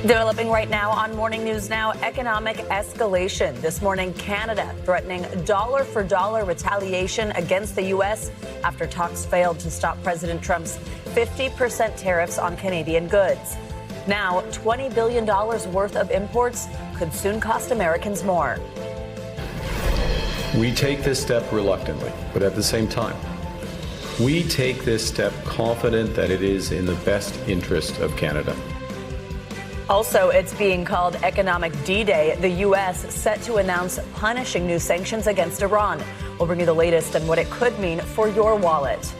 Developing right now on Morning News Now, economic escalation. This morning, Canada threatening dollar-for-dollar retaliation against the U.S. after talks failed to stop President Trump's 50% tariffs on Canadian goods. Now, $20 billion worth of imports could soon cost Americans more. We take this step reluctantly, but at the same time, we take this step confident that it is in the best interest of Canada. Also, it's being called Economic D-Day. The U.S. set to announce punishing new sanctions against Iran. We'll bring you the latest on what it could mean for your wallet.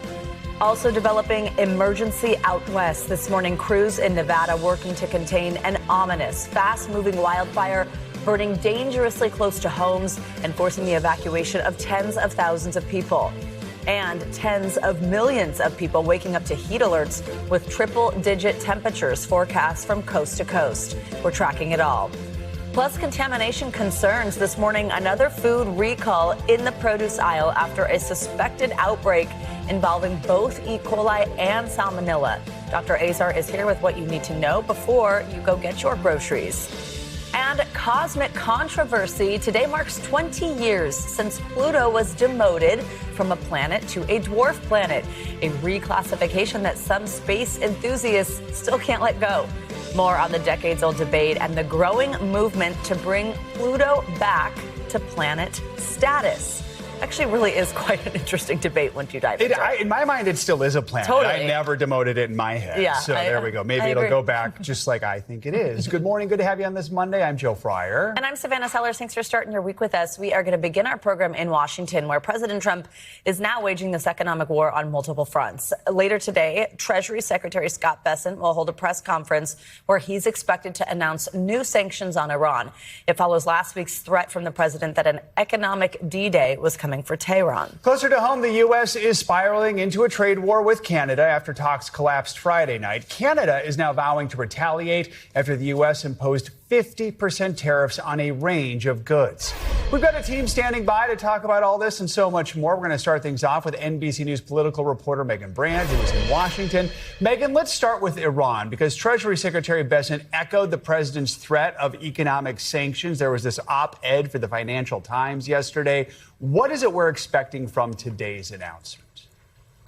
Also developing emergency out west. This morning, crews in Nevada working to contain an ominous, fast-moving wildfire burning dangerously close to homes and forcing the evacuation of tens of thousands of people. And tens of millions of people waking up to heat alerts with triple-digit temperatures forecast from coast to coast. We're tracking it all. Plus, contamination concerns. This morning, another food recall in the produce aisle after a suspected outbreak involving both E. coli and salmonella. Dr. Azar is here with what you need to know before you go get your groceries. And cosmic controversy. Today marks 20 years since Pluto was demoted from a planet to a dwarf planet, a reclassification that some space enthusiasts still can't let go. More on the decades-old debate and the growing movement to bring Pluto back to planet status. Actually, really is quite an interesting debate once you dive into it. In my mind, it still is a planet. Totally. I never demoted it in my head. Yeah, so there we go. Maybe it'll go back just like I think it is. Good morning. Good to have you on this Monday. I'm Joe Fryer. And I'm Savannah Sellers. Thanks for starting your week with us. We are going to begin our program in Washington, where President Trump is now waging this economic war on multiple fronts. Later today, Treasury Secretary Scott Bessent will hold a press conference where he's expected to announce new sanctions on Iran. It follows last week's threat from the president that an economic D-Day was coming for Tehran. Closer to home, the U.S. is spiraling into a trade war with Canada after talks collapsed Friday night. Canada is now vowing to retaliate after the U.S. imposed 50% tariffs on a range of goods. We've got a team standing by to talk about all this and so much more. We're going to start things off with NBC News political reporter Megan Brand, who is in Washington. Megan, let's start with Iran, because Treasury Secretary Bessent echoed the president's threat of economic sanctions. There was this op-ed for the Financial Times yesterday. What is it we're expecting from today's announcement?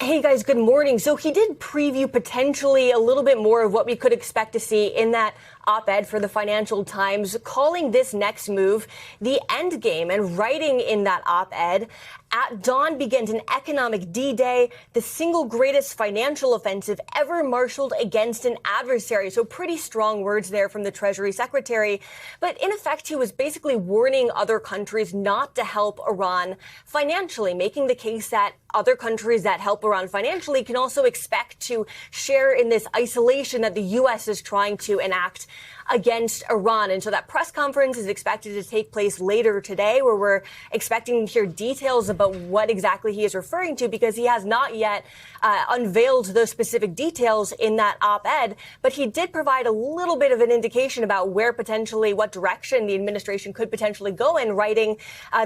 Hey guys, good morning. So he did preview potentially a little bit more of what we could expect to see in that op-ed for the Financial Times, calling this next move the end game, and writing in that op-ed, "At dawn begins an economic D-Day, the single greatest financial offensive ever marshaled against an adversary." So pretty strong words there from the Treasury Secretary. But in effect, he was basically warning other countries not to help Iran financially, making the case that other countries that help Iran financially can also expect to share in this isolation that the U.S. is trying to enact against Iran. And so that press conference is expected to take place later today, where we're expecting to hear details about what exactly he is referring to, because he has not yet unveiled those specific details in that op-ed. But he did provide a little bit of an indication about where potentially, what direction the administration could potentially go in, writing,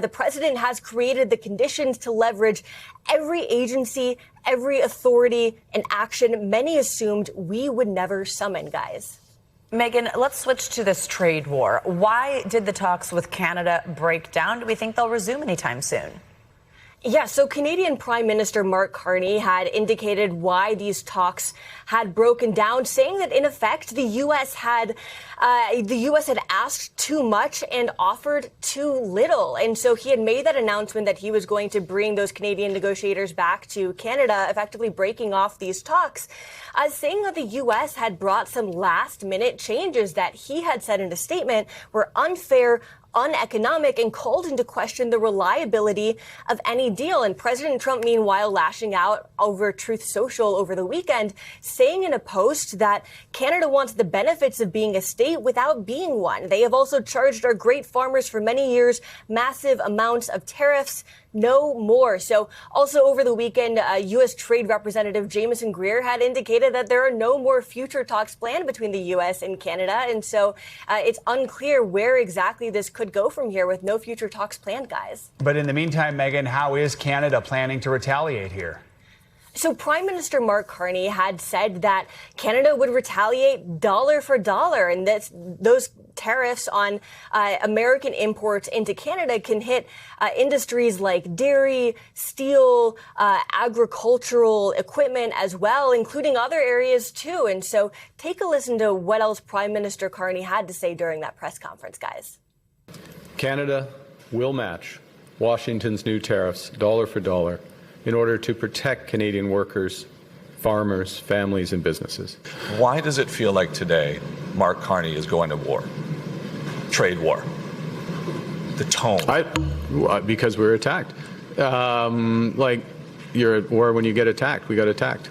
"The president has created the conditions to leverage every agency, every authority and action many assumed we would never summon," guys. Megan, let's switch to this trade war. Why did the talks with Canada break down? Do we think they'll resume anytime soon? Yeah, so Canadian Prime Minister Mark Carney had indicated why these talks had broken down, saying that in effect the U.S. had asked too much and offered too little. And so he had made that announcement that he was going to bring those Canadian negotiators back to Canada, effectively breaking off these talks, saying that the U.S. had brought some last-minute changes that he had said in a statement were unfair, uneconomic, and called into question the reliability of any deal. And President Trump, meanwhile, lashing out over Truth Social over the weekend, saying in a post that Canada wants the benefits of being a state without being one. They have also charged our great farmers for many years massive amounts of tariffs. No more. So also over the weekend, U.S. Trade Representative Jameson Greer had indicated that there are no more future talks planned between the U.S. and Canada. And so it's unclear where exactly this could go from here with no future talks planned, guys. But in the meantime, Megan, how is Canada planning to retaliate here? So Prime Minister Mark Carney had said that Canada would retaliate dollar for dollar, and that those tariffs on American imports into Canada can hit industries like dairy, steel, agricultural equipment as well, including other areas too. And so take a listen to what else Prime Minister Carney had to say during that press conference, guys. Canada will match Washington's new tariffs dollar for dollar in order to protect Canadian workers, farmers, families, and businesses. Why does it feel like today Mark Carney is going to war? Trade war. The tone. Because we were attacked. Like you're at war when you get attacked. We got attacked.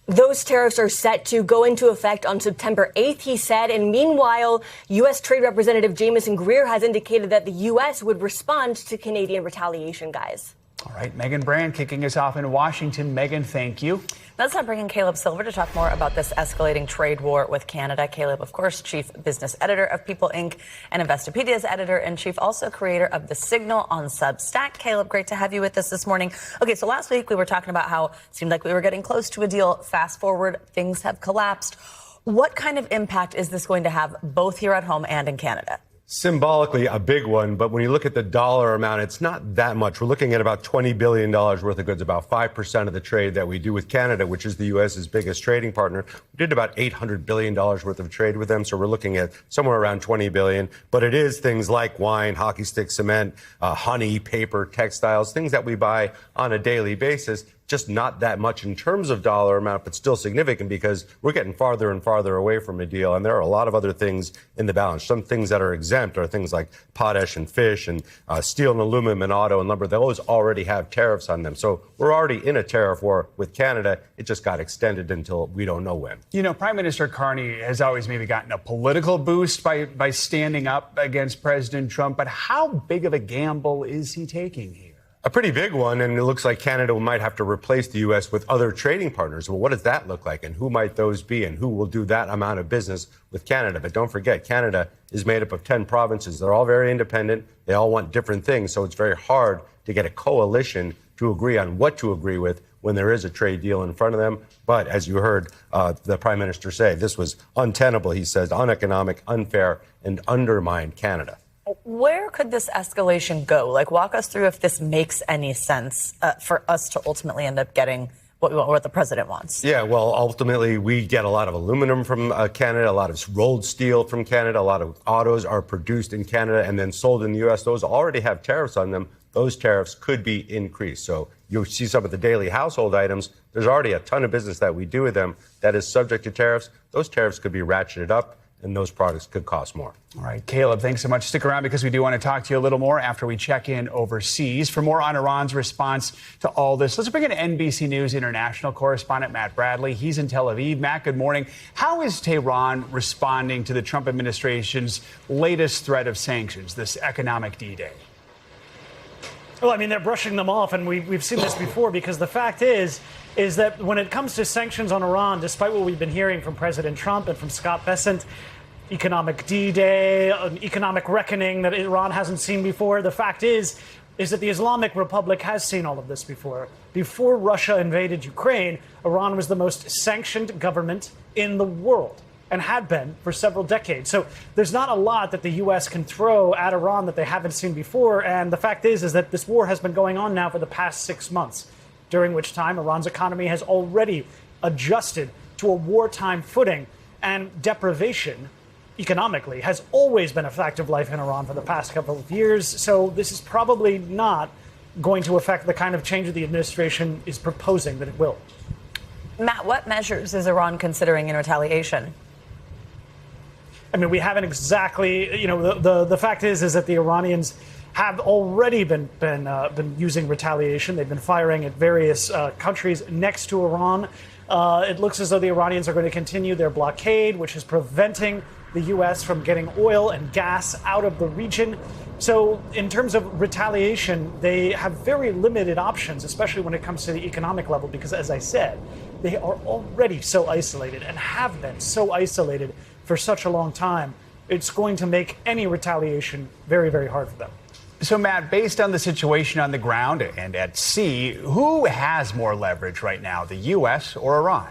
Those tariffs are set to go into effect on September 8th, he said. And meanwhile, U.S. Trade Representative Jamieson Greer has indicated that the U.S. would respond to Canadian retaliation, guys. All right, Megan Brand kicking us off in Washington. Megan, thank you. Let's now bring in Caleb Silver to talk more about this escalating trade war with Canada. Caleb, of course, Chief Business Editor of People Inc. and Investopedia's Editor-in-Chief, also creator of The Signal on Substack. Caleb, great to have you with us this morning. Okay, so last week we were talking about how it seemed like we were getting close to a deal. Fast forward, things have collapsed. What kind of impact is this going to have both here at home and in Canada? Symbolically a big one, but when you look at the dollar amount, it's not that much. We're looking at about $20 billion worth of goods, about 5% of the trade that we do with Canada, which is the U.S.'s biggest trading partner. We did about $800 billion worth of trade with them, so we're looking at somewhere around $20 billion. But it is things like wine, hockey stick cement, honey, paper, textiles, things that we buy on a daily basis. Just not that much in terms of dollar amount, but still significant because we're getting farther and farther away from a deal. And there are a lot of other things in the balance. Some things that are exempt are things like potash and fish and steel and aluminum and auto and lumber. Those already have tariffs on them. So we're already in a tariff war with Canada. It just got extended until we don't know when. You know, Prime Minister Carney has always maybe gotten a political boost by standing up against President Trump. But how big of a gamble is he taking here? A pretty big one, and it looks like Canada might have to replace the U.S. with other trading partners. Well, what does that look like, and who might those be, and who will do that amount of business with Canada? But don't forget, Canada is made up of 10 provinces. They're all very independent. They all want different things, so it's very hard to get a coalition to agree on what to agree with when there is a trade deal in front of them. But as you heard the Prime Minister say, this was untenable, he says, uneconomic, unfair, and undermined Canada. Where could this escalation go? Like, walk us through if this makes any sense for us to ultimately end up getting what the president wants. Yeah, well, ultimately, we get a lot of aluminum from Canada, a lot of rolled steel from Canada, a lot of autos are produced in Canada and then sold in the U.S. Those already have tariffs on them. Those tariffs could be increased. So you'll see some of the daily household items. There's already a ton of business that we do with them that is subject to tariffs. Those tariffs could be ratcheted up, and those products could cost more. All right, Caleb, thanks so much. Stick around because we do want to talk to you a little more after we check in overseas. For more on Iran's response to all this, let's bring in NBC News international correspondent Matt Bradley. He's in Tel Aviv. Matt, good morning. How is Tehran responding to the Trump administration's latest threat of sanctions, this economic D-Day? Well, I mean, they're brushing them off, and we've seen this before, because the fact is that when it comes to sanctions on Iran, despite what we've been hearing from President Trump and from Scott Bessent, economic D-Day, an economic reckoning that Iran hasn't seen before, the fact is that the Islamic Republic has seen all of this before. Before Russia invaded Ukraine, Iran was the most sanctioned government in the world, and had been for several decades. So there's not a lot that the U.S. can throw at Iran that they haven't seen before. And the fact is that this war has been going on now for the past 6 months, during which time Iran's economy has already adjusted to a wartime footing, and deprivation economically has always been a fact of life in Iran for the past couple of years. So this is probably not going to affect the kind of change that the administration is proposing that it will. Matt, what measures is Iran considering in retaliation? I mean, we haven't exactly, the fact is that the Iranians have already been using retaliation. They've been firing at various countries next to Iran. It looks as though the Iranians are going to continue their blockade, which is preventing the U.S. from getting oil and gas out of the region. So in terms of retaliation, they have very limited options, especially when it comes to the economic level, because, as I said, they are already so isolated and have been so isolated for such a long time. It's going to make any retaliation very, very hard for them. So, Matt, based on the situation on the ground and at sea, who has more leverage right now, the U.S. or Iran?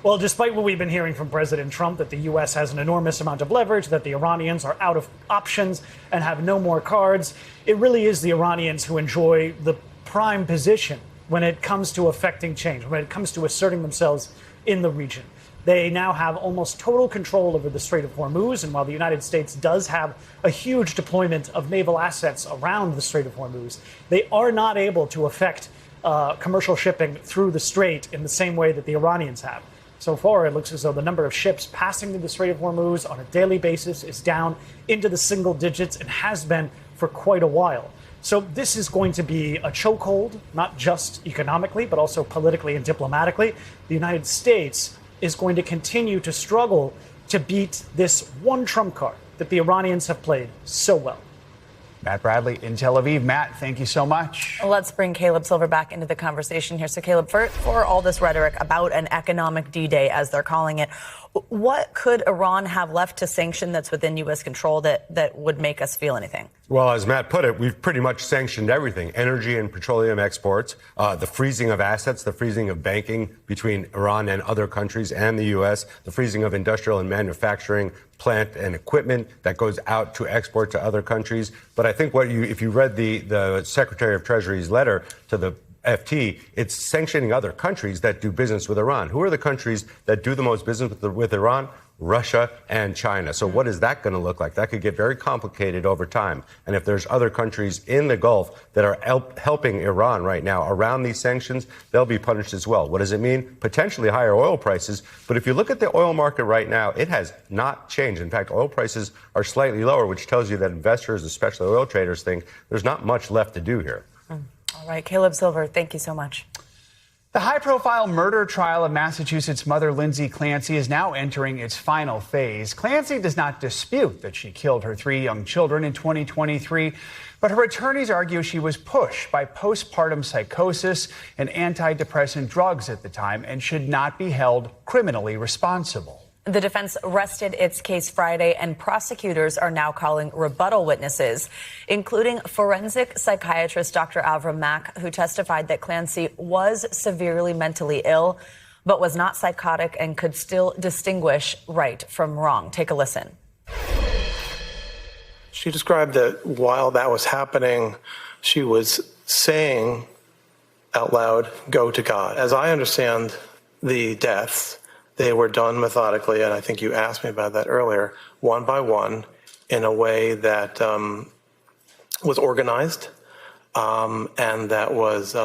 Well, despite what we've been hearing from President Trump, that the U.S. has an enormous amount of leverage, that the Iranians are out of options and have no more cards, it really is the Iranians who enjoy the prime position when it comes to affecting change, when it comes to asserting themselves in the region. They now have almost total control over the Strait of Hormuz, and while the United States does have a huge deployment of naval assets around the Strait of Hormuz, they are not able to affect commercial shipping through the strait in the same way that the Iranians have. So far, it looks as though the number of ships passing through the Strait of Hormuz on a daily basis is down into the single digits and has been for quite a while. So this is going to be a chokehold, not just economically, but also politically and diplomatically. The United States is going to continue to struggle to beat this one trump card that the Iranians have played so well. Matt Bradley in Tel Aviv. Matt, thank you so much. Let's bring Caleb Silver back into the conversation here. So, Caleb, for all this rhetoric about an economic D-Day, as they're calling it, what could Iran have left to sanction that's within U.S. control that would make us feel anything? Well, as Matt put it, we've pretty much sanctioned everything. Energy and petroleum exports, the freezing of assets, the freezing of banking between Iran and other countries and the U.S., the freezing of industrial and manufacturing plant and equipment that goes out to export to other countries. But I think if you read the Secretary of Treasury's letter to the FT, it's sanctioning other countries that do business with Iran. Who are the countries that do the most business with Iran? Russia and China. So what is that going to look like? That could get very complicated over time. And if there's other countries in the Gulf that are helping Iran right now around these sanctions, they'll be punished as well. What does it mean? Potentially higher oil prices. But if you look at the oil market right now, it has not changed. In fact, oil prices are slightly lower, which tells you that investors, especially oil traders, think there's not much left to do here. All right, Caleb Silver, thank you so much. The high-profile murder trial of Massachusetts mother Lindsay Clancy is now entering its final phase. Clancy does not dispute that she killed her 3 young children in 2023, but her attorneys argue she was pushed by postpartum psychosis and antidepressant drugs at the time and should not be held criminally responsible. The defense rested its case Friday, and prosecutors are now calling rebuttal witnesses, including forensic psychiatrist Dr. Avram Mack, who testified that Clancy was severely mentally ill, but was not psychotic and could still distinguish right from wrong. Take a listen. She described that while that was happening, she was saying out loud, "Go to God." As I understand the deaths, they were done methodically, and I think you asked me about that earlier, one by one, in a way that was organized and that was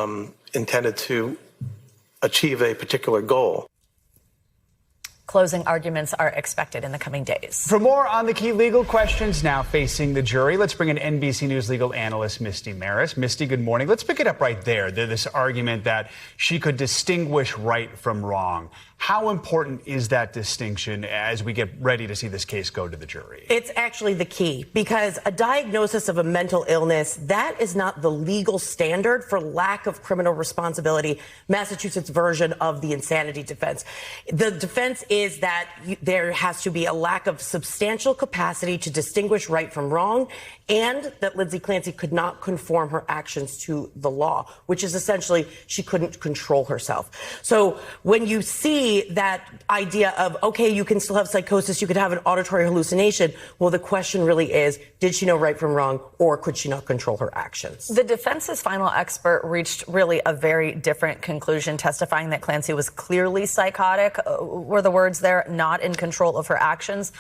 intended to achieve a particular goal. Closing arguments are expected in the coming days. For more on the key legal questions now facing the jury, let's bring in NBC News legal analyst Misty Maris. Misty, good morning. Let's pick it up right there. This argument that she could distinguish right from wrong. How important is that distinction as we get ready to see this case go to the jury? It's actually the key, because a diagnosis of a mental illness, that is not the legal standard for lack of criminal responsibility, Massachusetts' version of the insanity defense. The defense is that there has to be a lack of substantial capacity to distinguish right from wrong, and that Lindsay Clancy could not conform her actions to the law, which is essentially she couldn't control herself. So when you see that idea of, okay, you can still have psychosis, you could have an auditory hallucination, well, the question really is, did she know right from wrong, or could she not control her actions? The defense's final expert reached really a very different conclusion, testifying that Clancy was clearly psychotic, were the words there, not in control of her actions.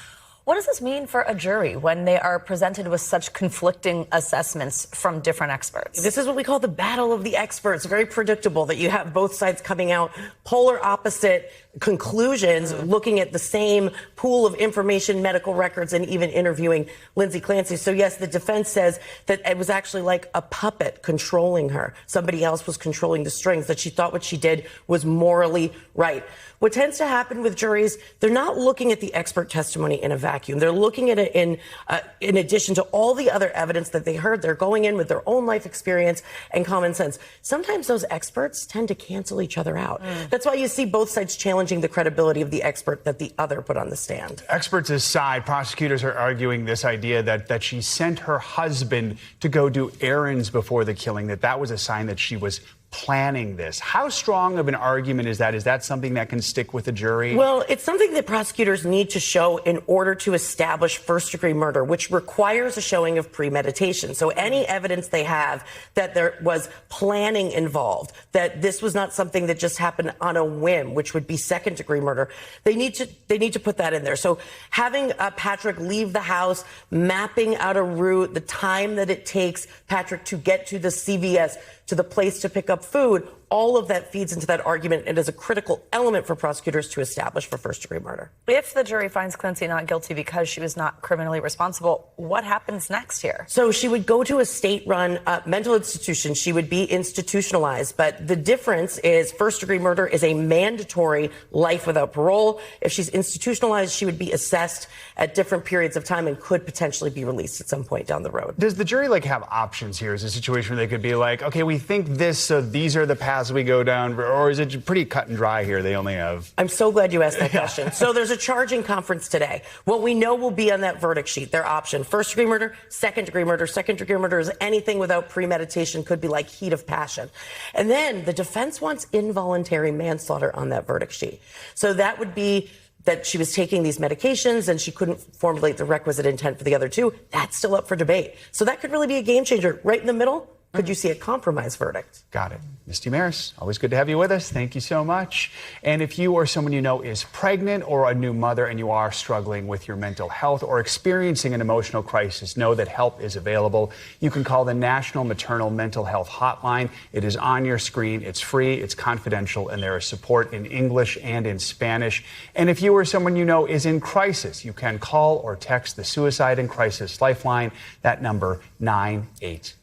What does this mean for a jury when they are presented with such conflicting assessments from different experts? This is what we call the battle of the experts. Very predictable that you have both sides coming out polar opposite conclusions, looking at the same pool of information, medical records, and even interviewing Lindsay Clancy. So yes, the defense says that it was actually like a puppet controlling her. Somebody else was controlling the strings, that she thought what she did was morally right. What tends to happen with juries, they're not looking at the expert testimony in a vacuum. They're looking at it in addition to all the other evidence that they heard. They're going in with their own life experience and common sense. Sometimes those experts tend to cancel each other out. That's why you see both sides challenging challenging the credibility of the expert that the other put on the stand. Experts aside, prosecutors are arguing this idea that she sent her husband to go do errands before the killing, that was a sign that she was planning this. How strong of an argument is that? Is that something that can stick with a jury? Well, it's something that prosecutors need to show in order to establish first-degree murder, which requires a showing of premeditation. So any evidence they have that there was planning involved, that this was not something that just happened on a whim, which would be second-degree murder, they need to put that in there. So having Patrick leave the house, mapping out a route, the time that it takes Patrick to get to the CVS, to the place to pick up food, all of that feeds into that argument and is a critical element for prosecutors to establish for first-degree murder. If the jury finds Clancy not guilty because she was not criminally responsible, what happens next here? So she would go to a state-run mental institution. She would be institutionalized. But the difference is first-degree murder is a mandatory life without parole. If she's institutionalized, she would be assessed at different periods of time and could potentially be released at some point down the road. Does the jury have options here? Is a situation where they could be like, okay, we think this, so these are the paths we go down, or is it pretty cut and dry here? They only have... I'm so glad you asked that question. So there's a charging conference today. What we know will be on that verdict sheet, their option: first-degree murder, second-degree murder. Second-degree murder is anything without premeditation, could be like heat of passion. And then the defense wants involuntary manslaughter on that verdict sheet. So that would be that she was taking these medications and she couldn't formulate the requisite intent for the other two. That's still up for debate. So that could really be a game changer. Right in the middle, could you see a compromise verdict? Got it. Misty Maris, always good to have you with us. Thank you so much. And if you or someone you know is pregnant or a new mother and you are struggling with your mental health or experiencing an emotional crisis, know that help is available. You can call the National Maternal Mental Health Hotline. It is on your screen. It's free, it's confidential, and there is support in English and in Spanish. And if you or someone you know is in crisis, you can call or text the Suicide and Crisis Lifeline, that number 988.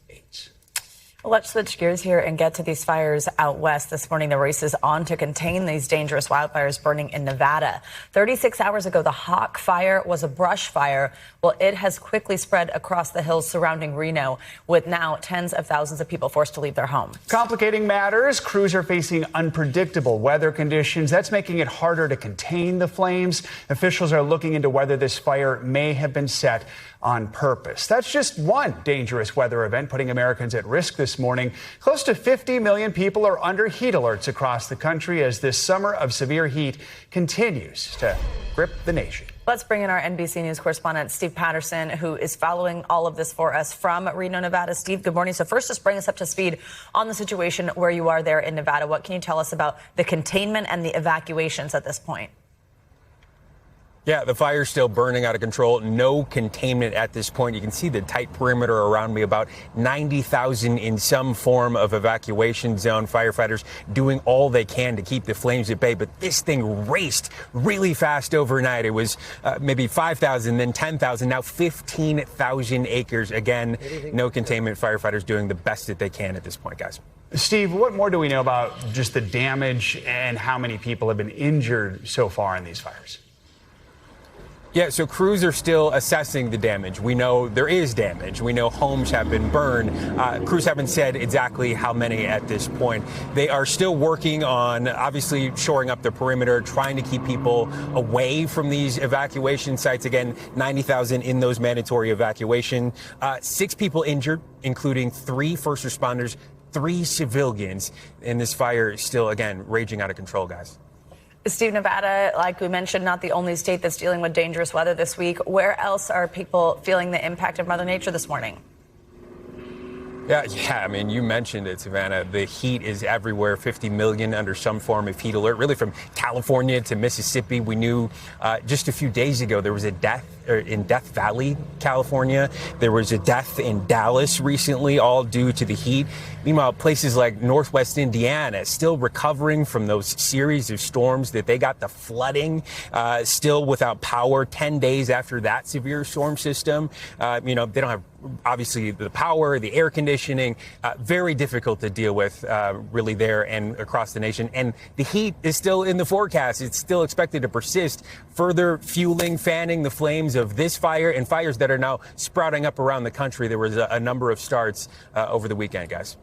Let's switch gears here and get to these fires out west. This morning, the race is on to contain these dangerous wildfires burning in Nevada. 36 hours ago, the Hawk Fire was a brush fire. Well, it has quickly spread across the hills surrounding Reno, with now tens of thousands of people forced to leave their homes. Complicating matters, crews are facing unpredictable weather conditions. That's making it harder to contain the flames. Officials are looking into whether this fire may have been set on purpose. That's just one dangerous weather event putting Americans at risk this morning. Close to 50 million people are under heat alerts across the country as this summer of severe heat continues to grip the nation. Let's bring in our NBC News correspondent, Steve Patterson, who is following all of this for us from Reno, Nevada. Steve, good morning. So first, just bring us up to speed on the situation where you are there in Nevada. What can you tell us about the containment and the evacuations at this point? Yeah, the fire's still burning out of control. No containment at this point. You can see the tight perimeter around me, about 90,000 in some form of evacuation zone. Firefighters doing all they can to keep the flames at bay. But this thing raced really fast overnight. It was maybe 5,000, then 10,000, now 15,000 acres. Again, no containment. Firefighters doing the best that they can at this point, guys. Steve, what more do we know about just the damage and how many people have been injured so far in these fires? Yeah, so crews are still assessing the damage. We know there is damage. We know homes have been burned. Crews haven't said exactly how many at this point. They are still working on, obviously, shoring up the perimeter, trying to keep people away from these evacuation sites. Again, 90,000 in those mandatory evacuation. 6 people injured, including 3 first responders, 3 civilians. And this fire is still, again, raging out of control, guys. Steve, Nevada, like we mentioned, not the only state that's dealing with dangerous weather this week. Where else are people feeling the impact of Mother Nature this morning? Yeah, I mean, you mentioned it, Savannah. The heat is everywhere. 50 million under some form of heat alert, really from California to Mississippi. We knew just a few days ago there was a death in Death Valley, California. There was a death in Dallas recently, all due to the heat. Meanwhile, places like Northwest Indiana still recovering from those series of storms that they got, the flooding, still without power 10 days after that severe storm system. They don't have, obviously, the power, the air conditioning, very difficult to deal with really there and across the nation. And the heat is still in the forecast. It's still expected to persist, further fueling, fanning the flames of this fire and fires that are now sprouting up around the country. There was a number of starts over the weekend, guys.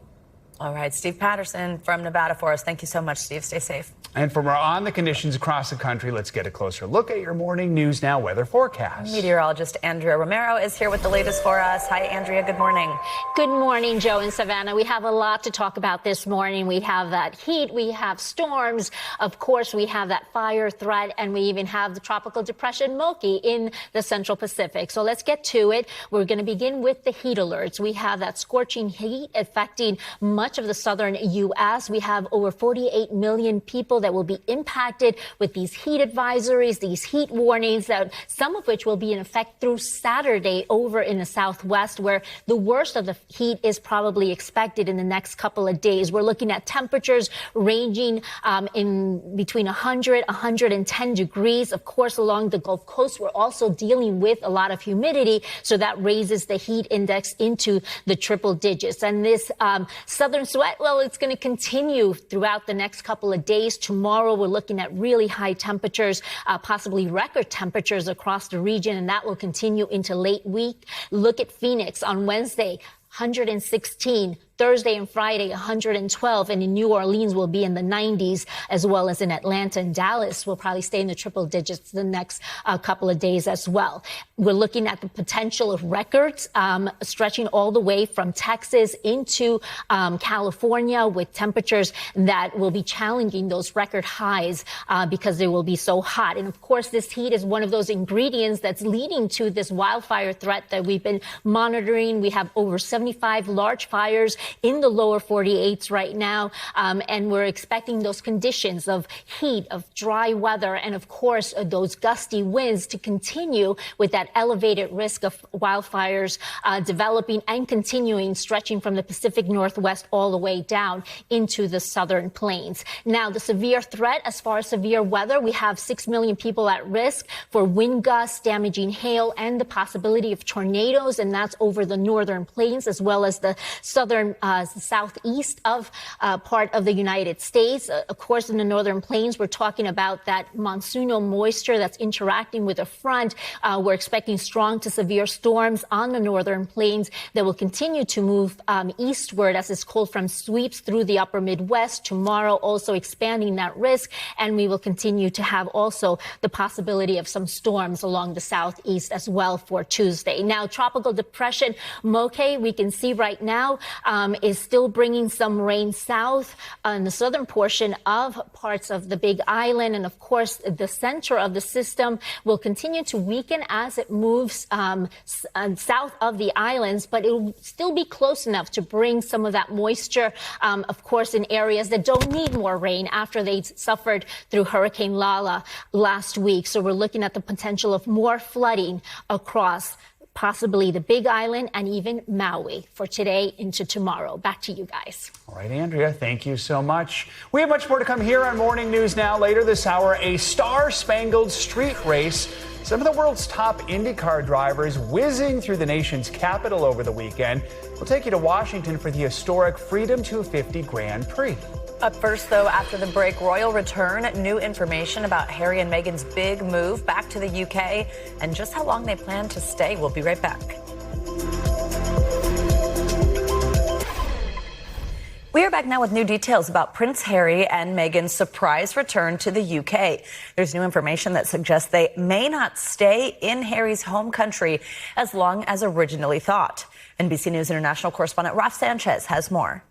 All right, Steve Patterson from Nevada for us. Thank you so much, Steve. Stay safe. And for more on the conditions across the country, let's get a closer look at your morning News Now weather forecast. Meteorologist Andrea Romero is here with the latest for us. Hi, Andrea. Good morning. Good morning, Joe and Savannah. We have a lot to talk about this morning. We have that heat. We have storms. Of course, we have that fire threat, and we even have the tropical depression Moki in the Central Pacific. So let's get to it. We're going to begin with the heat alerts. We have that scorching heat affecting much of the southern U.S. We have over 48 million people that will be impacted with these heat advisories, these heat warnings, that some of which will be in effect through Saturday over in the Southwest, where the worst of the heat is probably expected in the next couple of days. We're looking at temperatures ranging in between 100, 110 degrees. Of course, along the Gulf Coast, we're also dealing with a lot of humidity, so that raises the heat index into the triple digits. And this southern sweat, well, it's going to continue throughout the next couple of days. Tomorrow, we're looking at really high temperatures, possibly record temperatures across the region, and that will continue into late week. Look at Phoenix on Wednesday, 116. Thursday and Friday, 112, and in New Orleans will be in the 90s, as well as in Atlanta and Dallas will probably stay in the triple digits the next couple of days as well. We're looking at the potential of records stretching all the way from Texas into California, with temperatures that will be challenging those record highs because they will be so hot. And of course, this heat is one of those ingredients that's leading to this wildfire threat that we've been monitoring. We have over 75 large fires in the lower 48s right now, and we're expecting those conditions of heat, of dry weather, and of course those gusty winds to continue, with that elevated risk of wildfires developing and continuing, stretching from the Pacific Northwest all the way down into the southern plains. Now, the severe threat, as far as severe weather, we have 6 million people at risk for wind gusts, damaging hail, and the possibility of tornadoes, and that's over the northern plains as well as the southern southeast of part of the United States. Of course, in the northern plains, we're talking about that monsoonal moisture that's interacting with a front. We're expecting strong to severe storms on the northern plains that will continue to move eastward as this cold front sweeps through the upper Midwest. Tomorrow, also expanding that risk, and we will continue to have also the possibility of some storms along the southeast as well for Tuesday. Now, tropical depression Moki, we can see right now, is still bringing some rain south in the southern portion of parts of the Big Island. And of course, the center of the system will continue to weaken as it moves south of the islands, but it will still be close enough to bring some of that moisture, of course, in areas that don't need more rain after they suffered through Hurricane Lala last week. So we're looking at the potential of more flooding across possibly the Big Island and even Maui for today into tomorrow. Back to you guys. All right, Andrea, thank you so much. We have much more to come here on Morning News Now. Later this hour, a star-spangled street race. Some of the world's top IndyCar drivers whizzing through the nation's capital over the weekend. We'll take you to Washington for the historic Freedom 250 Grand Prix. Up first, though, after the break, royal return, new information about Harry and Meghan's big move back to the UK, and just how long they plan to stay. We'll be right back. We are back now with new details about Prince Harry and Meghan's surprise return to the UK. There's new information that suggests they may not stay in Harry's home country as long as originally thought. NBC News international correspondent Raf Sanchez has more.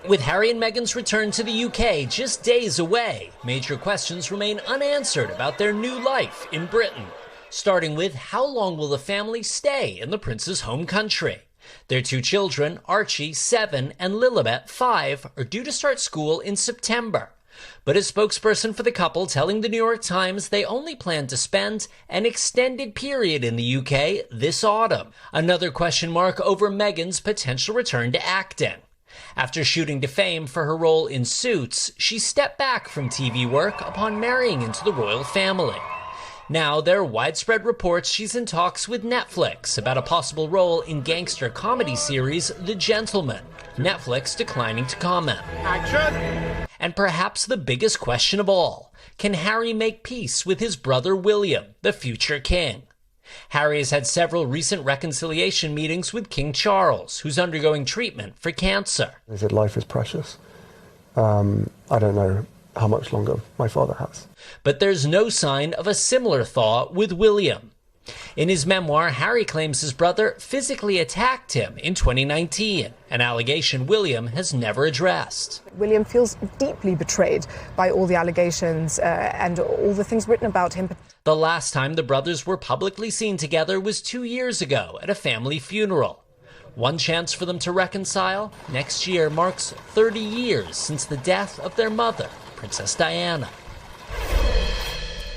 With Harry and Meghan's return to the UK just days away, major questions remain unanswered about their new life in Britain. Starting with, how long will the family stay in the prince's home country? Their two children, Archie, 7, and Lilibet, 5, are due to start school in September. But a spokesperson for the couple telling the New York Times they only plan to spend an extended period in the UK this autumn. Another question mark over Meghan's potential return to acting. After shooting to fame for her role in Suits, she stepped back from TV work upon marrying into the royal family. Now, there are widespread reports she's in talks with Netflix about a possible role in gangster comedy series The Gentleman, Netflix declining to comment. Action! And perhaps the biggest question of all, can Harry make peace with his brother William, the future king? Harry has had several recent reconciliation meetings with King Charles, who's undergoing treatment for cancer. He said life is precious. I don't know how much longer my father has. But there's no sign of a similar thaw with William. In his memoir, Harry claims his brother physically attacked him in 2019, an allegation William has never addressed. William feels deeply betrayed by all the allegations and all the things written about him. The last time the brothers were publicly seen together was 2 years ago at a family funeral. One chance for them to reconcile? Next year marks 30 years since the death of their mother, Princess Diana.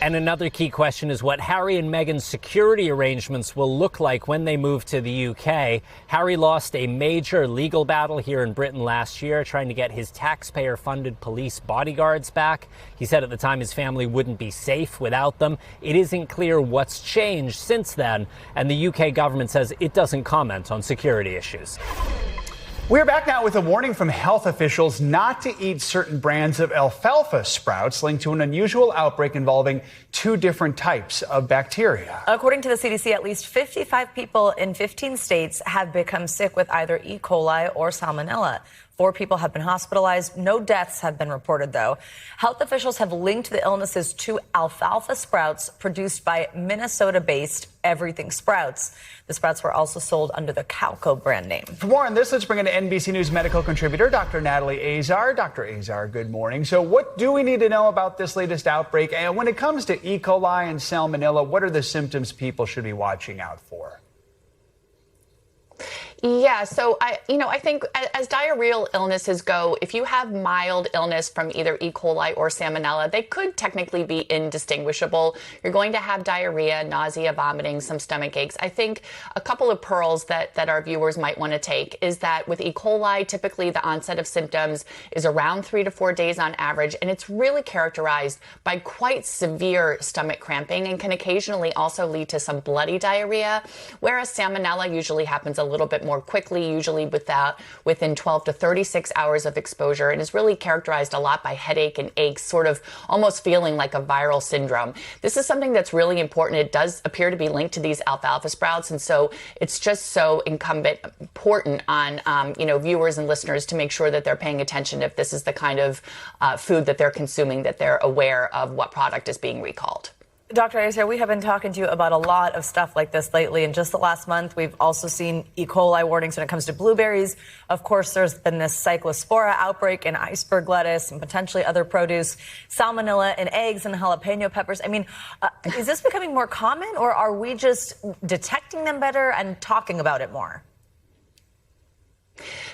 And another key question is what Harry and Meghan's security arrangements will look like when they move to the UK. Harry lost a major legal battle here in Britain last year, trying to get his taxpayer-funded police bodyguards back. He said at the time his family wouldn't be safe without them. It isn't clear what's changed since then, and the UK government says it doesn't comment on security issues. We're back now with a warning from health officials not to eat certain brands of alfalfa sprouts linked to an unusual outbreak involving 2 different types of bacteria. According to the CDC, at least 55 people in 15 states have become sick with either E. coli or salmonella. 4 people have been hospitalized. No deaths have been reported, though. Health officials have linked the illnesses to alfalfa sprouts produced by Minnesota-based Everything Sprouts. The sprouts were also sold under the Calco brand name. For more on this, let's bring in NBC News medical contributor Dr. Natalie Azar. Dr. Azar, good morning. So what do we need to know about this latest outbreak? And when it comes to E. coli and salmonella, what are the symptoms people should be watching out for? Yeah, so I think as diarrheal illnesses go, if you have mild illness from either E. coli or salmonella, they could technically be indistinguishable. You're going to have diarrhea, nausea, vomiting, some stomach aches. I think a couple of pearls that our viewers might want to take is that with E. coli, typically the onset of symptoms is around 3 to 4 days on average, and it's really characterized by quite severe stomach cramping and can occasionally also lead to some bloody diarrhea, whereas salmonella usually happens a little bit more quickly, usually within 12 to 36 hours of exposure, and is really characterized a lot by headache and aches, sort of almost feeling like a viral syndrome. This is something that's really important. It does appear to be linked to these alfalfa sprouts, and so it's just so important on viewers and listeners to make sure that they're paying attention if this is the kind of food that they're consuming, that they're aware of what product is being recalled. Dr. Azar, we have been talking to you about a lot of stuff like this lately. In just the last month, we've also seen E. coli warnings when it comes to blueberries. Of course, there's been this cyclospora outbreak in iceberg lettuce and potentially other produce, salmonella in eggs and jalapeno peppers. I mean, is this becoming more common, or are we just detecting them better and talking about it more?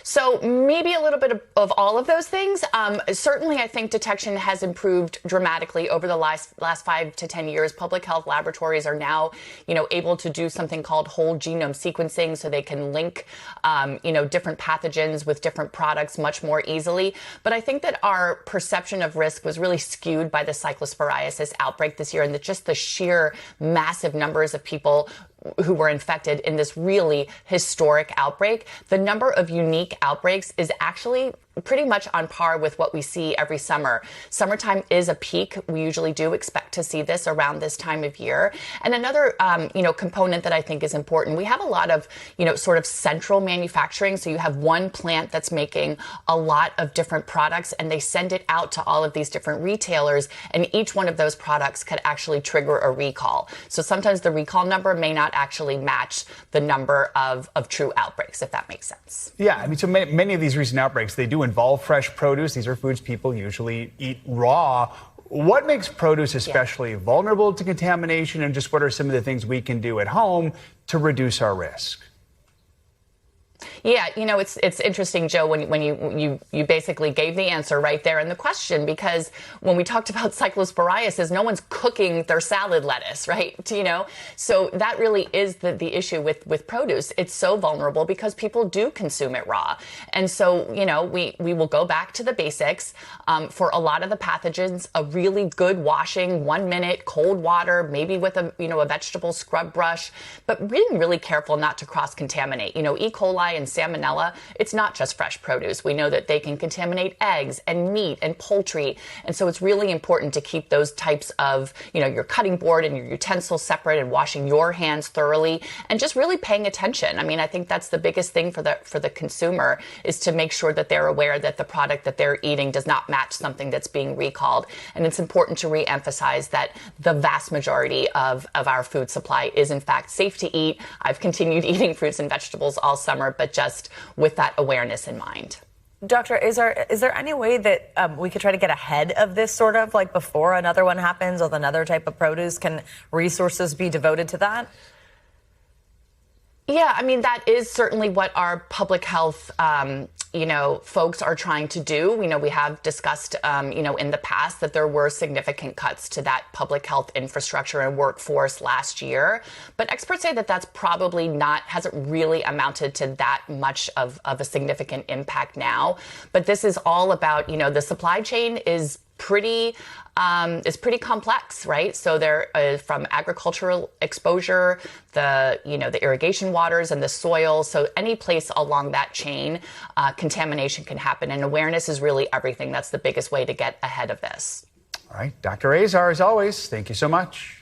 So maybe a little bit of all of those things. Certainly, I think detection has improved dramatically over the last 5 to 10 years. Public health laboratories are now, able to do something called whole genome sequencing, so they can link, different pathogens with different products much more easily. But I think that our perception of risk was really skewed by the cyclosporiasis outbreak this year, and just the sheer massive numbers of people who were infected in this really historic outbreak. The number of unique outbreaks is actually pretty much on par with what we see every summer. Summertime is a peak. We usually do expect to see this around this time of year. And another, component that I think is important, we have a lot of, sort of central manufacturing. So you have one plant that's making a lot of different products, and they send it out to all of these different retailers, and each one of those products could actually trigger a recall. So sometimes the recall number may not actually match the number of true outbreaks, if that makes sense. Yeah, I mean, so many of these recent outbreaks, they do involve fresh produce. These are foods people usually eat raw. What makes produce especially vulnerable to contamination, and just what are some of the things we can do at home to reduce our risk? Yeah, it's interesting, Joe, when you basically gave the answer right there in the question, because when we talked about cyclosporiasis, no one's cooking their salad lettuce, right? So that really is the issue with produce. It's so vulnerable because people do consume it raw. And so, we will go back to the basics. For a lot of the pathogens, a really good washing, 1 minute, cold water, maybe with a vegetable scrub brush, but being really careful not to cross-contaminate. E. coli coli and salmonella, it's not just fresh produce. We know that they can contaminate eggs and meat and poultry. And so it's really important to keep those types of, your cutting board and your utensils separate and washing your hands thoroughly and just really paying attention. I mean, I think that's the biggest thing for the consumer is to make sure that they're aware that the product that they're eating does not match something that's being recalled. And it's important to re-emphasize that the vast majority of our food supply is in fact safe to eat. I've continued eating fruits and vegetables all summer, but just with that awareness in mind. Doctor, is there any way that we could try to get ahead of this sort of like before another one happens with another type of produce? Can resources be devoted to that? Yeah, I mean, that is certainly what our public health, folks are trying to do. We have discussed, in the past that there were significant cuts to that public health infrastructure and workforce last year. But experts say that that's probably hasn't really amounted to that much of a significant impact now. But this is all about, the supply chain is pretty complex, right? So there is from agricultural exposure, the irrigation waters and the soil. So any place along that chain, contamination can happen. And awareness is really everything. That's the biggest way to get ahead of this. All right. Dr. Azar, as always, thank you so much.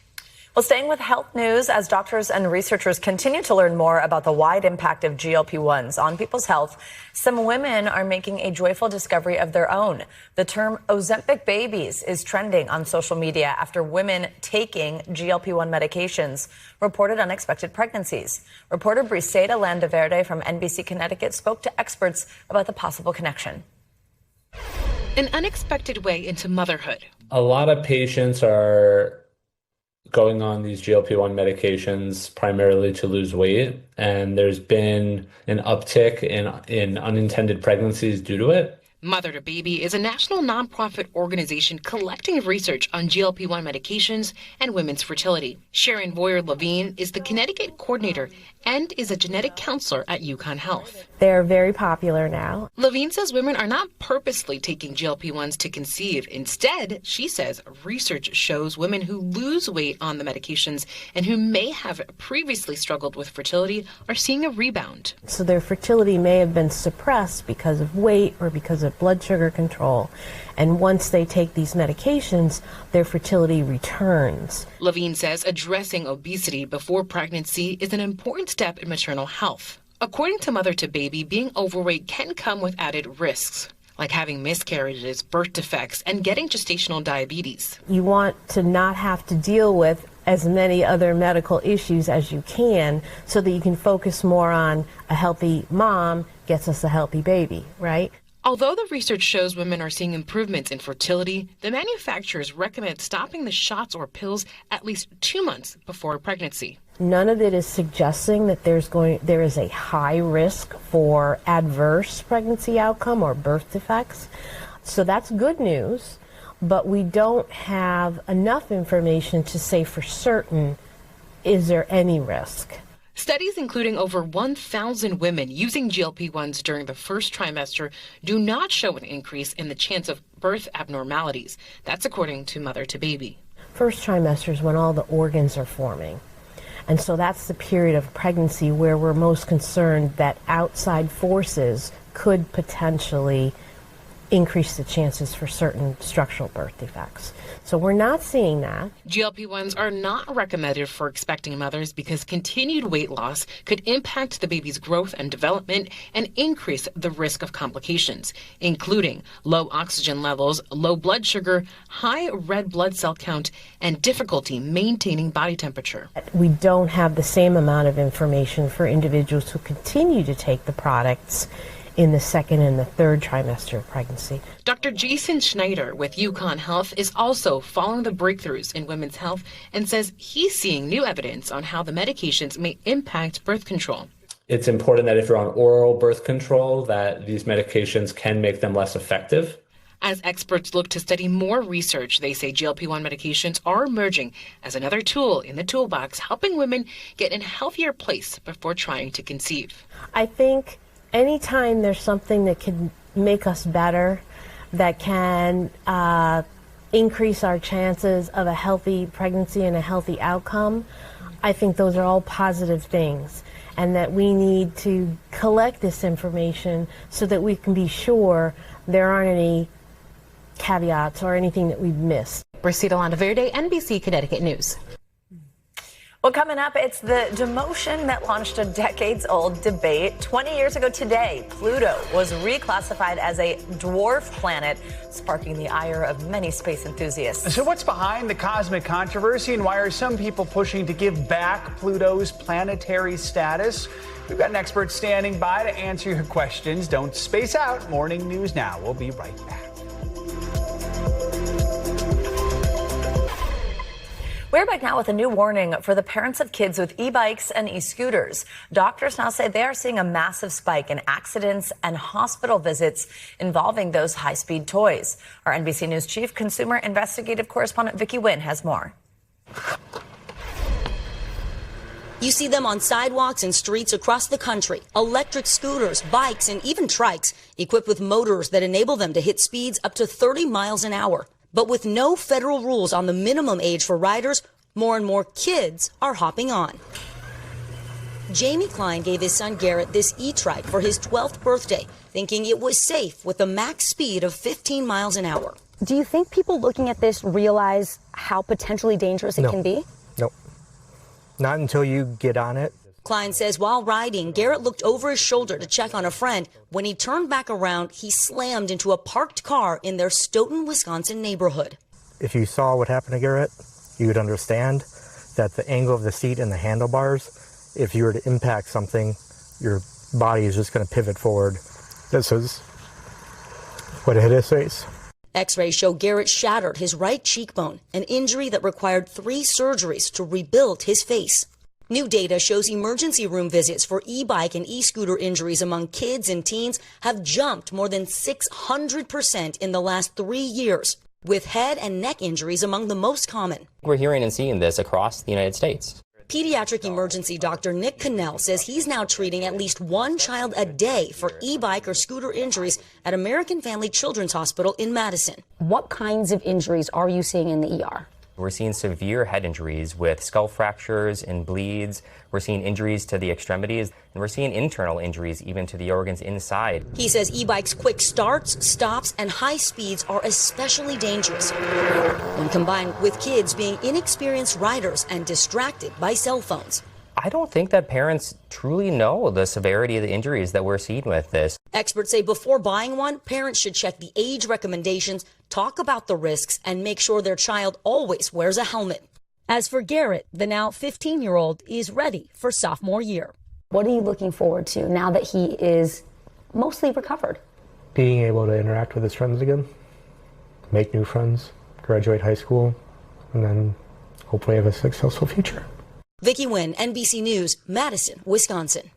Well, staying with health news, as doctors and researchers continue to learn more about the wide impact of GLP-1s on people's health, some women are making a joyful discovery of their own. The term Ozempic babies is trending on social media after women taking GLP-1 medications reported unexpected pregnancies. Reporter Briseida Landaverde from NBC Connecticut spoke to experts about the possible connection. An unexpected way into motherhood. A lot of patients are going on these GLP-1 medications primarily to lose weight, and there's been an uptick in unintended pregnancies due to it. Mother to Baby is a national nonprofit organization collecting research on GLP-1 medications and women's fertility. Sharon Boyer-Levine is the Connecticut coordinator and is a genetic counselor at UConn Health. They're very popular now. Levine says women are not purposely taking GLP-1s to conceive. Instead, she says research shows women who lose weight on the medications and who may have previously struggled with fertility are seeing a rebound. So their fertility may have been suppressed because of weight or because of blood sugar control. And once they take these medications, their fertility returns. Levine says addressing obesity before pregnancy is an important step in maternal health. According to Mother to Baby, being overweight can come with added risks, like having miscarriages, birth defects, and getting gestational diabetes. You want to not have to deal with as many other medical issues as you can so that you can focus more on a healthy mom gets us a healthy baby, right? Although the research shows women are seeing improvements in fertility, the manufacturers recommend stopping the shots or pills at least 2 months before pregnancy. None of it is suggesting that there is a high risk for adverse pregnancy outcome or birth defects. So that's good news, but we don't have enough information to say for certain, is there any risk? Studies including over 1,000 women using GLP-1s during the first trimester do not show an increase in the chance of birth abnormalities. That's according to Mother to Baby. First trimester is when all the organs are forming. And so that's the period of pregnancy where we're most concerned that outside forces could potentially increase the chances for certain structural birth defects. So we're not seeing that. GLP-1s are not recommended for expecting mothers because continued weight loss could impact the baby's growth and development and increase the risk of complications, including low oxygen levels, low blood sugar, high red blood cell count, and difficulty maintaining body temperature. We don't have the same amount of information for individuals who continue to take the products in the second and the third trimester of pregnancy. Dr. Jason Schneider with UConn Health is also following the breakthroughs in women's health and says he's seeing new evidence on how the medications may impact birth control. It's important that if you're on oral birth control, that these medications can make them less effective. As experts look to study more research, they say GLP-1 medications are emerging as another tool in the toolbox, helping women get in a healthier place before trying to conceive. I think anytime there's something that can make us better, that can increase our chances of a healthy pregnancy and a healthy outcome, I think those are all positive things. and that we need to collect this information so that we can be sure there aren't any caveats or anything that we've missed. Bracita Landaverde, NBC Connecticut News. Well, coming up, it's the demotion that launched a decades-old debate. 20 years ago today, Pluto was reclassified as a dwarf planet, sparking the ire of many space enthusiasts. So what's behind the cosmic controversy, and why are some people pushing to give back Pluto's planetary status? We've got an expert standing by to answer your questions. Don't space out. Morning News Now. We'll be right back. We're back now with a new warning for the parents of kids with e-bikes and e-scooters. Doctors now say they are seeing a massive spike in accidents and hospital visits involving those high-speed toys. Our NBC News Chief Consumer Investigative Correspondent Vicki Nguyen has more. You see them on sidewalks and streets across the country. Electric scooters, bikes, and even trikes equipped with motors that enable them to hit speeds up to 30 miles an hour. But with no federal rules on the minimum age for riders, more and more kids are hopping on. Jamie Klein gave his son Garrett this e-trike for his 12th birthday, thinking it was safe with a max speed of 15 miles an hour. Do you think people looking at this realize how potentially dangerous it can be? No, not until you get on it. Klein says while riding, Garrett looked over his shoulder to check on a friend. When he turned back around, he slammed into a parked car in their Stoughton, Wisconsin neighborhood. If you saw what happened to Garrett, you would understand that the angle of the seat and the handlebars, if you were to impact something, your body is just going to pivot forward. This is what hit his face. X-rays show Garrett shattered his right cheekbone, an injury that required 3 surgeries to rebuild his face. New data shows emergency room visits for e-bike and e-scooter injuries among kids and teens have jumped more than 600% in the last 3 years, with head and neck injuries among the most common. We're hearing and seeing this across the United States. Pediatric emergency doctor Nick Cannell says he's now treating at least 1 child a day for e-bike or scooter injuries at American Family Children's Hospital in Madison. What kinds of injuries are you seeing in the ER? We're seeing severe head injuries with skull fractures and bleeds. We're seeing injuries to the extremities, and we're seeing internal injuries even to the organs inside. He says e-bikes' quick starts, stops, and high speeds are especially dangerous when combined with kids being inexperienced riders and distracted by cell phones. I don't think that parents truly know the severity of the injuries that we're seeing with this. Experts say before buying one, parents should check the age recommendations, talk about the risks, and make sure their child always wears a helmet. As for Garrett, the now 15-year-old is ready for sophomore year. What are you looking forward to now that he is mostly recovered? Being able to interact with his friends again, make new friends, graduate high school, and then hopefully have a successful future. Vicki Nguyen, NBC News, Madison, Wisconsin.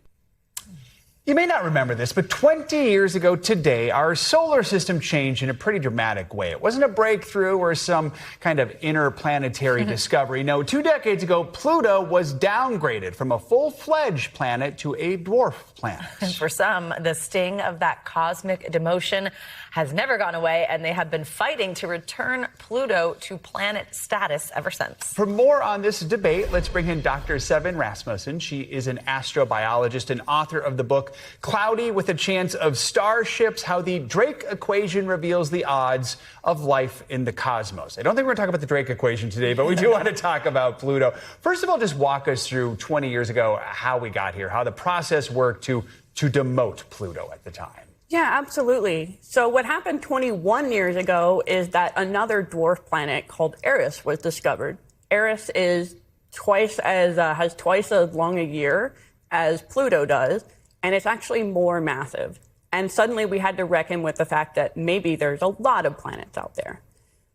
You may not remember this, but 20 years ago today, our solar system changed in a pretty dramatic way. It wasn't a breakthrough or some kind of interplanetary discovery. No, 2 decades ago, Pluto was downgraded from a full-fledged planet to a dwarf planet. And for some, the sting of that cosmic demotion has never gone away, and they have been fighting to return Pluto to planet status ever since. For more on this debate, let's bring in Dr. Seven Rasmussen. She is an astrobiologist and author of the book Cloudy with a Chance of Starships, How the Drake Equation Reveals the Odds of Life in the Cosmos. I don't think we're going to talk about the Drake equation today, but we do want to talk about Pluto. First of all, just walk us through 20 years ago how we got here, how the process worked to demote Pluto at the time. Yeah, absolutely. So what happened 21 years ago is that another dwarf planet called Eris was discovered. Eris is has twice as long a year as Pluto does, and it's actually more massive. And suddenly we had to reckon with the fact that maybe there's a lot of planets out there.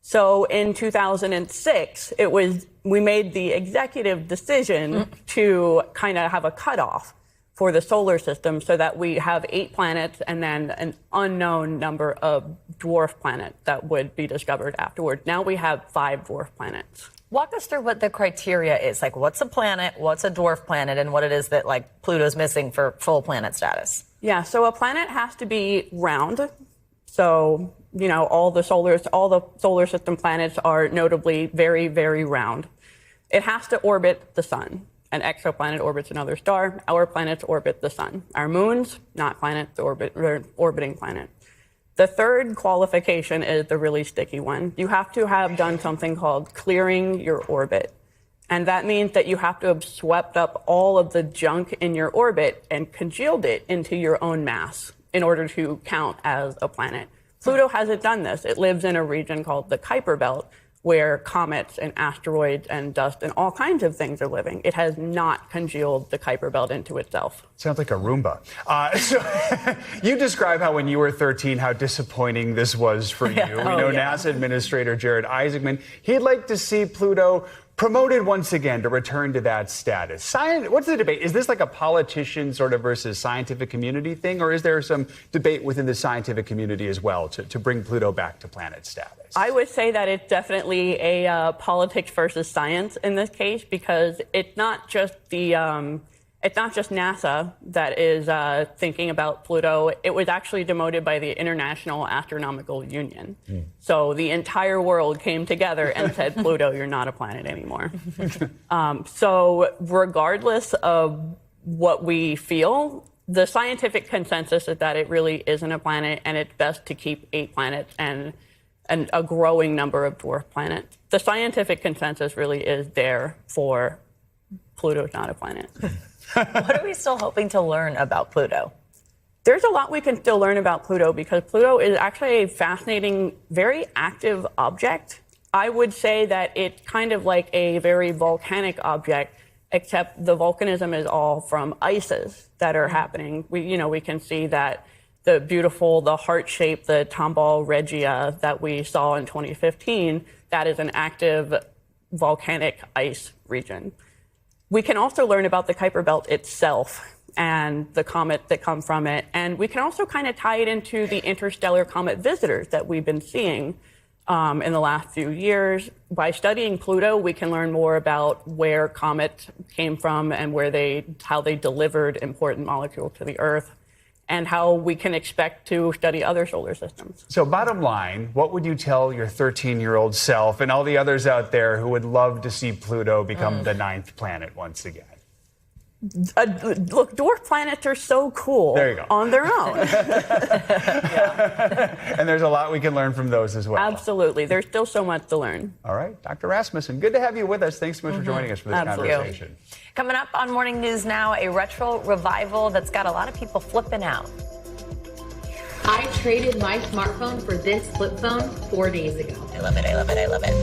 So in 2006, we made the executive decision to kind of have a cutoff for the solar system so that we have 8 planets and then an unknown number of dwarf planets that would be discovered afterward. Now we have 5 dwarf planets. Walk us through what the criteria is. Like, what's a planet, what's a dwarf planet, and what it is that, like, Pluto's missing for full planet status? Yeah, so a planet has to be round. So, you know, all the solar system planets are notably very, very round. It has to orbit the sun. An exoplanet orbits another star. Our planets orbit the sun. Our moons, not planets, orbiting planet. The third qualification is the really sticky one. You have to have done something called clearing your orbit. And that means that you have to have swept up all of the junk in your orbit and congealed it into your own mass in order to count as a planet. Pluto hasn't done this. It lives in a region called the Kuiper Belt, where comets and asteroids and dust and all kinds of things are living. It has not congealed the Kuiper Belt into itself. Sounds like a Roomba. So you describe how when you were 13, how disappointing this was for you. We know NASA Administrator Jared Isaacman, he'd like to see Pluto promoted once again to return to that status. What's the debate? Is this like a politician sort of versus scientific community thing, or is there some debate within the scientific community as well to bring Pluto back to planet status? I would say that it's definitely a politics versus science in this case, because it's not just NASA that is thinking about Pluto. It was actually demoted by the International Astronomical Union. So the entire world came together and said, Pluto, you're not a planet anymore. So regardless of what we feel, the scientific consensus is that it really isn't a planet, and it's best to keep 8 planets and a growing number of dwarf planets. The scientific consensus really is there for Pluto's not a planet. What are we still hoping to learn about Pluto? There's a lot we can still learn about Pluto, because Pluto is actually a fascinating, very active object. I would say that it's kind of like a very volcanic object, except the volcanism is all from ices that are happening. We can see that the heart shape, the Tomball Regia that we saw in 2015, that is an active volcanic ice region. We can also learn about the Kuiper Belt itself and the comets that come from it. And we can also kind of tie it into the interstellar comet visitors that we've been seeing in the last few years. By studying Pluto, we can learn more about where comets came from and how they delivered important molecules to the Earth, and how we can expect to study other solar systems. So bottom line, what would you tell your 13-year-old self and all the others out there who would love to see Pluto become the 9th planet once again? Look, dwarf planets are so cool on their own. And there's a lot we can learn from those as well. Absolutely. There's still so much to learn. All right. Dr. Rasmussen, good to have you with us. Thanks so much for joining us for this conversation. Coming up on Morning News Now, a retro revival that's got a lot of people flipping out. I traded my smartphone for this flip phone 4 days ago. I love it. I love it. I love it.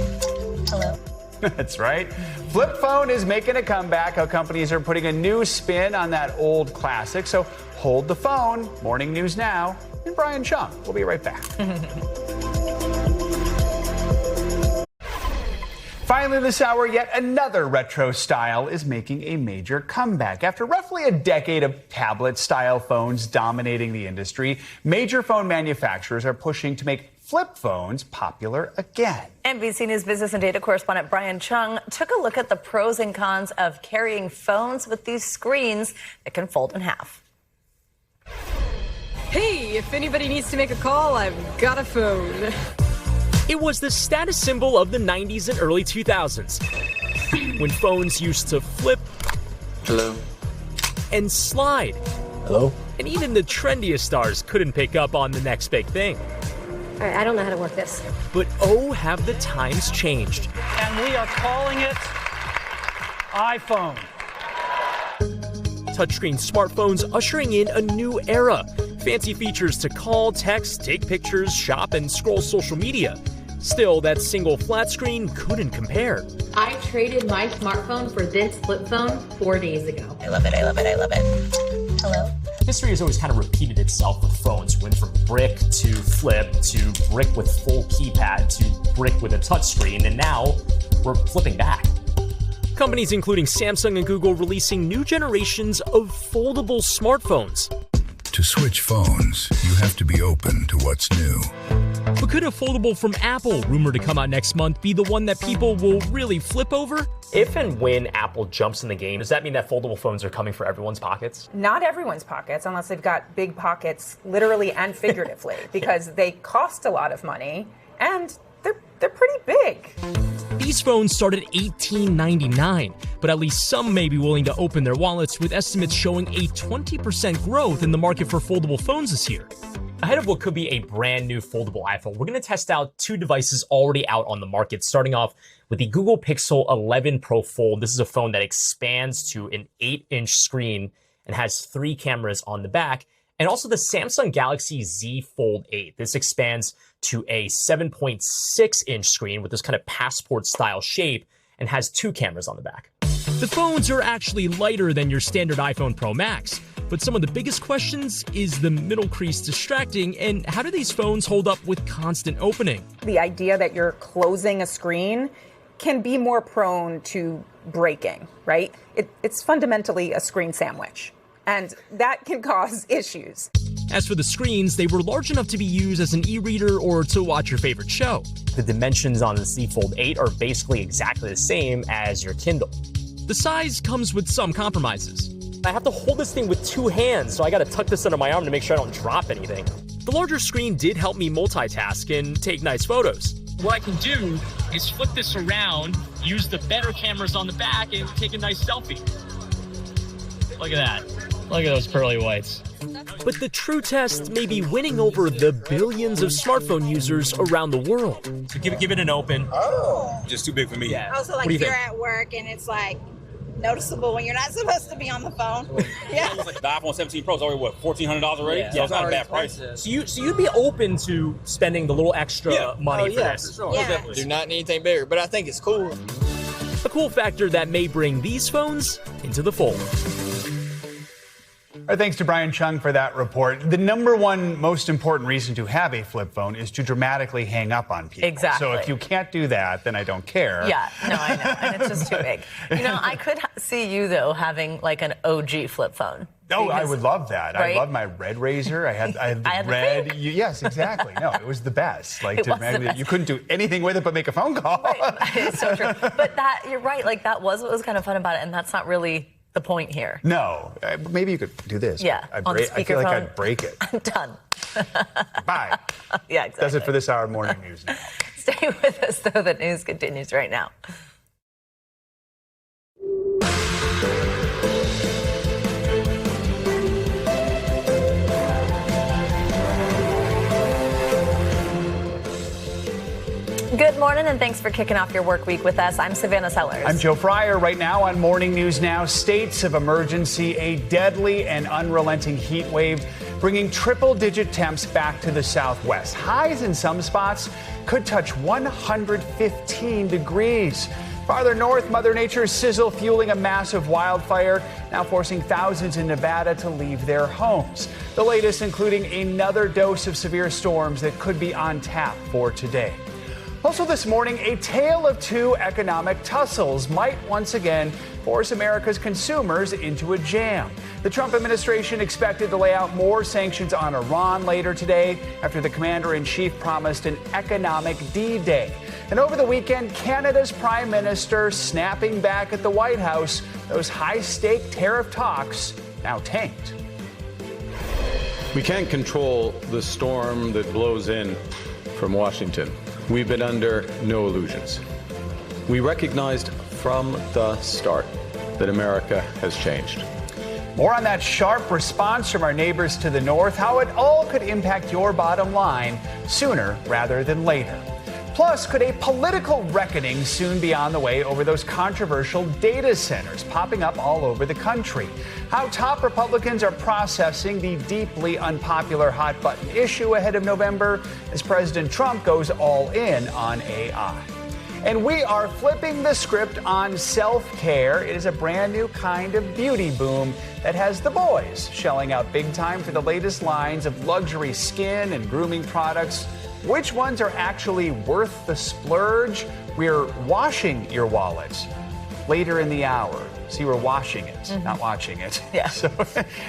Hello. That's right. Flip phone is making a comeback. How companies are putting a new spin on that old classic. So hold the phone. Morning News Now and Brian Chung. We'll be right back. Finally this hour, yet another retro style is making a major comeback. After roughly a decade of tablet-style phones dominating the industry, major phone manufacturers are pushing to make flip phones popular again. NBC News business and data correspondent Brian Chung took a look at the pros and cons of carrying phones with these screens that can fold in half. Hey, if anybody needs to make a call, I've got a phone. It was the status symbol of the 90s and early 2000s, when phones used to flip, hello, and slide. Hello? And even the trendiest stars couldn't pick up on the next big thing. All right, I don't know how to work this. But oh, have the times changed. And we are calling it iPhone. Touchscreen smartphones ushering in a new era. Fancy features to call, text, take pictures, shop, and scroll social media. Still, that single flat screen couldn't compare. I traded my smartphone for this flip phone 4 days ago. I love it. I love it. I love it. Hello? History has always kind of repeated itself with phones. Went from brick to flip to brick with full keypad to brick with a touchscreen, and now we're flipping back. Companies including Samsung and Google releasing new generations of foldable smartphones. To switch phones, you have to be open to what's new. But could a foldable from Apple, rumored to come out next month, be the one that people will really flip over? If and when Apple jumps in the game, does that mean that foldable phones are coming for everyone's pockets? Not everyone's pockets, unless they've got big pockets, literally and figuratively, because they cost a lot of money and they're pretty big. These phones start at $18.99, but at least some may be willing to open their wallets, with estimates showing a 20% growth in the market for foldable phones this year. Ahead of what could be a brand new foldable iPhone, we're going to test out two devices already out on the market, starting off with the Google Pixel 11 Pro Fold. This is a phone that expands to an 8-inch screen and has 3 cameras on the back. And also the Samsung Galaxy Z Fold 8. This expands to a 7.6-inch screen with this kind of passport-style shape and has 2 cameras on the back. The phones are actually lighter than your standard iPhone Pro Max, but some of the biggest questions is the middle crease distracting, and how do these phones hold up with constant opening? The idea that you're closing a screen can be more prone to breaking, right? It's fundamentally a screen sandwich, and that can cause issues. As for the screens, they were large enough to be used as an e-reader or to watch your favorite show. The dimensions on the Z Fold 8 are basically exactly the same as your Kindle. The size comes with some compromises. I have to hold this thing with 2 hands, so I got to tuck this under my arm to make sure I don't drop anything. The larger screen did help me multitask and take nice photos. What I can do is flip this around, use the better cameras on the back, and take a nice selfie. Look at that. Look at those pearly whites. But the true test may be winning over the billions of smartphone users around the world. So give it an open. Oh. Just too big for me. Yeah. Also, like, you're at work and it's like noticeable when you're not supposed to be on the phone. Yeah. The iPhone 17 Pro is already, what, $1,400 already? Yeah. So it's not a bad price. So you'd be open to spending the little extra money for this? For sure. Yeah. Do not need anything bigger, but I think it's cool. A cool factor that may bring these phones into the fold. All right, thanks to Brian Chung for that report. The number one most important reason to have a flip phone is to dramatically hang up on people. Exactly. So if you can't do that, then I don't care. Yeah, no, I know. And it's just too big. You know, I could see you, though, having like an OG flip phone. Oh, I would love that. Right? I love my red Razor. I had the red. Yes, exactly. No, it was the best. Like It was the best. You couldn't do anything with it but make a phone call. Right. It's so true. But you're right. Like that was what was kind of fun about it, and that's not really the point here. No, maybe you could do this. Yeah, on the I feel like speakerphone. I'd break it. I'm done. Bye. Yeah, exactly. Does it for this hour of morning news now. Stay with us, though. The news continues right now. Good morning, and thanks for kicking off your work week with us. I'm Savannah Sellers. I'm Joe Fryer. Right now on Morning News Now, states of emergency, a deadly and unrelenting heat wave bringing triple-digit temps back to the southwest. Highs in some spots could touch 115 degrees. Farther north, Mother Nature's sizzle fueling a massive wildfire, now forcing thousands in Nevada to leave their homes. The latest including another dose of severe storms that could be on tap for today. Also this morning, a tale of two economic tussles might once again force America's consumers into a jam. The Trump administration expected to lay out more sanctions on Iran later today after the commander-in-chief promised an economic D-Day. And over the weekend, Canada's prime minister snapping back at the White House, those high-stake tariff talks now tanked. We can't control the storm that blows in from Washington. We've been under no illusions. We recognized from the start that America has changed. More on that sharp response from our neighbors to the north, how it all could impact your bottom line sooner rather than later. Plus, could a political reckoning soon be on the way over those controversial data centers popping up all over the country? How top Republicans are processing the deeply unpopular hot button issue ahead of November as President Trump goes all in on AI. And we are flipping the script on self-care. It is a brand new kind of beauty boom that has the boys shelling out big time for the latest lines of luxury skin and grooming products. Which ones are actually worth the splurge? We're washing your wallet later in the hour. See, we're washing it, not watching it. Yeah. So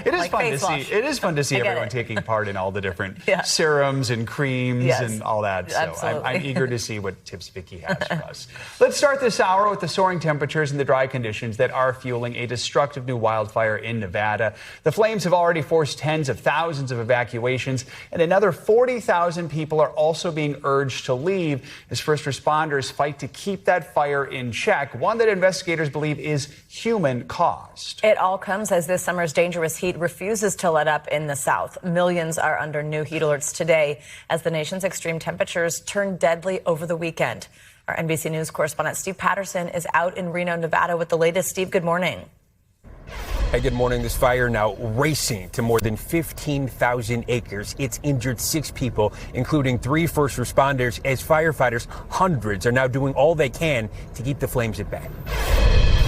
it is Like fun to face see. wash. It is fun to see I get everyone it. taking part in all the different Yeah. serums and creams Yes. and all that. So I'm Absolutely. eager to see what tips Vicky has for us. Let's start this hour with the soaring temperatures and the dry conditions that are fueling a destructive new wildfire in Nevada. The flames have already forced tens of thousands of evacuations, and another 40,000 people are also being urged to leave as first responders fight to keep that fire in check. One that investigators investigators believe is human caused. It all comes as this summer's dangerous heat refuses to let up in the South. Millions are under new heat alerts today as the nation's extreme temperatures turn deadly over the weekend. Our NBC News correspondent Steve Patterson is out in Reno, Nevada with the latest. Steve, good morning. Hey, good morning. This fire now racing to more than 15,000 acres. It's injured 6 people, including 3 first responders, as firefighters, hundreds, are now doing all they can to keep the flames at bay.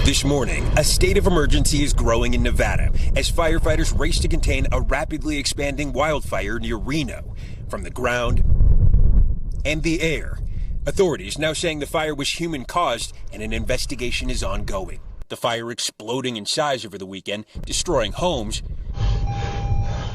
This morning, a state of emergency is growing in Nevada as firefighters race to contain a rapidly expanding wildfire near Reno. From the ground and the air, authorities now saying the fire was human caused and an investigation is ongoing. The fire exploding in size over the weekend, destroying homes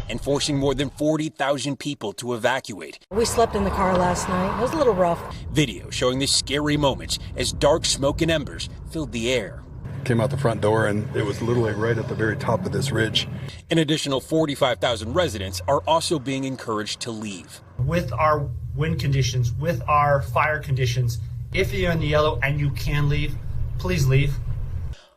and forcing more than 40,000 people to evacuate. We slept in the car last night. It was a little rough. Video showing the scary moments as dark smoke and embers filled the air. Came out the front door and it was literally right at the very top of this ridge. An additional 45,000 residents are also being encouraged to leave. With our wind conditions, with our fire conditions, if you're in the yellow and you can leave, please leave.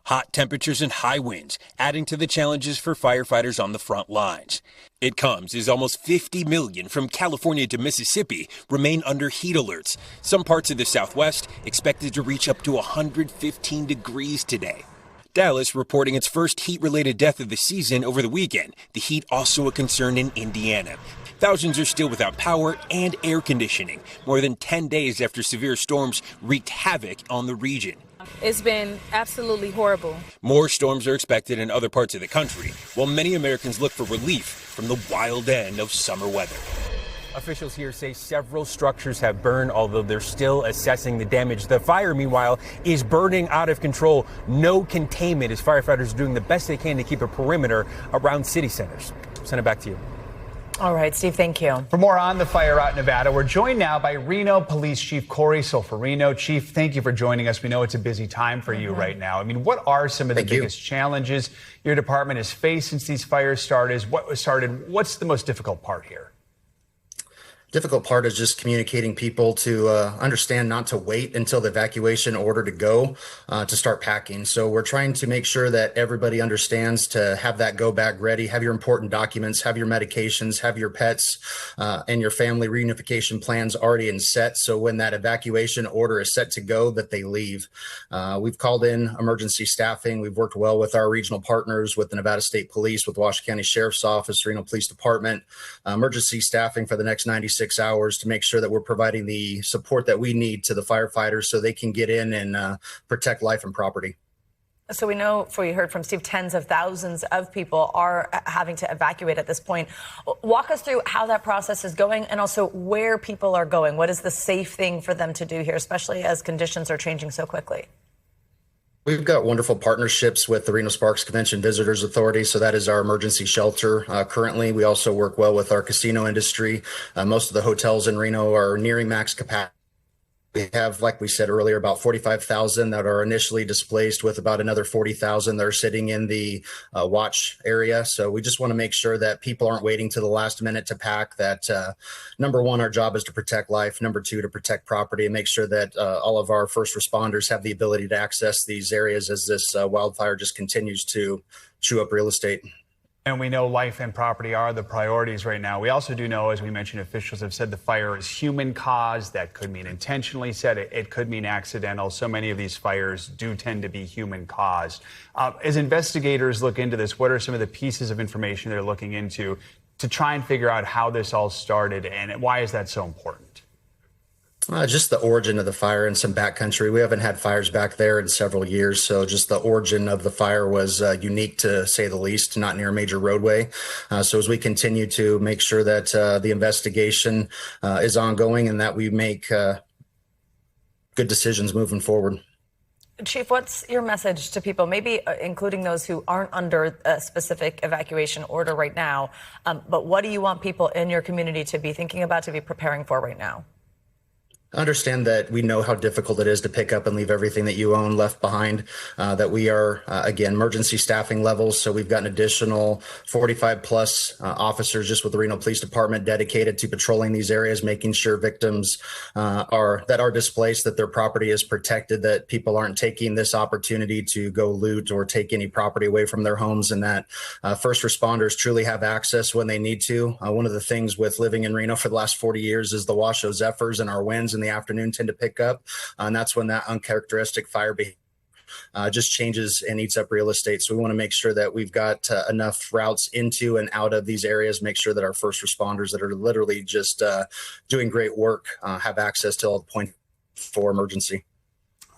Hot temperatures and high winds adding to the challenges for firefighters on the front lines. It comes as almost 50 million from California to Mississippi remain under heat alerts. Some parts of the Southwest expected to reach up to 115 degrees today. Dallas reporting its first heat-related death of the season over the weekend. The heat also a concern in Indiana. Thousands are still without power and air conditioning, more than 10 days after severe storms wreaked havoc on the region. It's been absolutely horrible. More storms are expected in other parts of the country, while many Americans look for relief from the wild end of summer weather. Officials here say several structures have burned, although they're still assessing the damage. The fire, meanwhile, is burning out of control. No containment as firefighters are doing the best they can to keep a perimeter around city centers. Send it back to you. All right, Steve, thank you. For more on the fire out in Nevada, we're joined now by Reno Police Chief Corey Solferino. Chief, thank you for joining us. We know it's a busy time for you right now. I mean, what are some of the biggest challenges your department has faced since these fires started? What's the most difficult part here? Difficult part is just communicating people to understand not to wait until the evacuation order to go to start packing. So we're trying to make sure that everybody understands to have that go bag ready, have your important documents, have your medications, have your pets and your family reunification plans already in set. So when that evacuation order is set to go, that they leave. We've called in emergency staffing. We've worked well with our regional partners, with the Nevada State Police, with Washington County Sheriff's Office, Reno Police Department, emergency staffing for the next 96 hours to make sure that we're providing the support that we need to the firefighters so they can get in and protect life and property. So we know, we heard from Steve, tens of thousands of people are having to evacuate at this point. Walk us through how that process is going and also where people are going. What is the safe thing for them to do here, especially as conditions are changing so quickly? We've got wonderful partnerships with the Reno Sparks Convention Visitors Authority, so that is our emergency shelter. Currently, we also work well with our casino industry. Most of the hotels in Reno are nearing max capacity. We have, like we said earlier, about 45,000 that are initially displaced, with about another 40,000 that are sitting in the watch area. So we just want to make sure that people aren't waiting to the last minute to pack. That number one, our job is to protect life. Number two, to protect property and make sure that all of our first responders have the ability to access these areas as this wildfire just continues to chew up real estate. And we know life and property are the priorities right now. We also do know, as we mentioned, officials have said the fire is human caused. That could mean intentionally set. It could mean accidental. So many of these fires do tend to be human caused. As investigators look into this, what are some of the pieces of information they're looking into to try and figure out how this all started, and why is that so important? Just the origin of the fire in some backcountry. We haven't had fires back there in several years. So just the origin of the fire was unique, to say the least, not near a major roadway. So as we continue to make sure that the investigation is ongoing and that we make good decisions moving forward. Chief, what's your message to people, maybe including those who aren't under a specific evacuation order right now, but what do you want people in your community to be thinking about, to be preparing for right now? understand that we know how difficult it is to pick up and leave everything that you own left behind, that we are, again, emergency staffing levels. So we've got an additional 45 plus officers just with the Reno Police Department dedicated to patrolling these areas, making sure victims are displaced, that their property is protected, that people aren't taking this opportunity to go loot or take any property away from their homes, and that first responders truly have access when they need to. One of the things with living in Reno for the last 40 years is the Washoe Zephyrs and our winds in the afternoon tend to pick up. And that's when that uncharacteristic fire behavior just changes and eats up real estate. So we want to make sure that we've got enough routes into and out of these areas, make sure that our first responders that are literally just doing great work have access to all the points for emergency.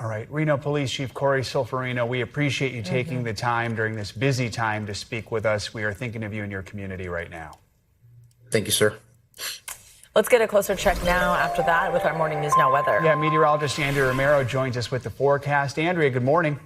All right, Reno Police Chief Corey Silferino, we appreciate you taking the time during this busy time to speak with us. We are thinking of you and your community right now. Thank you, sir. Let's get a closer check now after that with our Morning News Now weather. Yeah, meteorologist Andrea Romero joins us with the forecast. Andrea, good morning.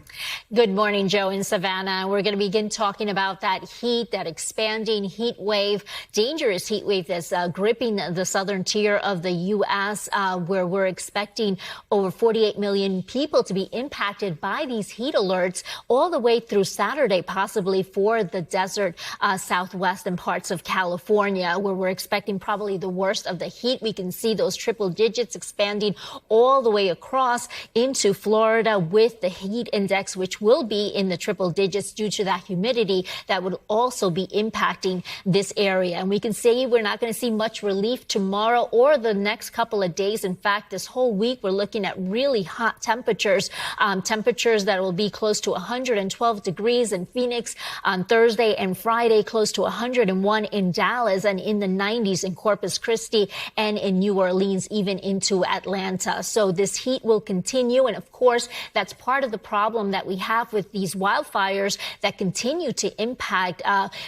Good morning, Joe in Savannah. We're going to begin talking about that heat, that expanding heat wave, dangerous heat wave that's gripping the southern tier of the U.S., where we're expecting over 48 million people to be impacted by these heat alerts all the way through Saturday, possibly for the desert southwest and parts of California, where we're expecting probably the worst of the heat. We can see those triple digits expanding all the way across into Florida with the heat index, which will be in the triple digits due to that humidity that would also be impacting this area. And we can say we're not going to see much relief tomorrow or the next couple of days. In fact, this whole week, we're looking at really hot temperatures, temperatures that will be close to 112 degrees in Phoenix on Thursday and Friday, close to 101 in Dallas, and in the 90s in Corpus Christi and in New Orleans, even into Atlanta. So this heat will continue. And of course, that's part of the problem that we have with these wildfires that continue to impact.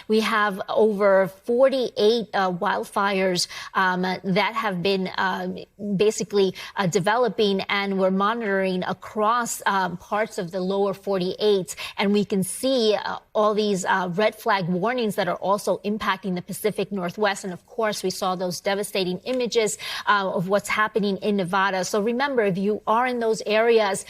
We have over 48 wildfires that have been basically developing, and we're monitoring across parts of the lower 48. And we can see all these red flag warnings that are also impacting the Pacific Northwest. And of course, we saw those devastating images of what's happening in Nevada. So remember, if you are in those areas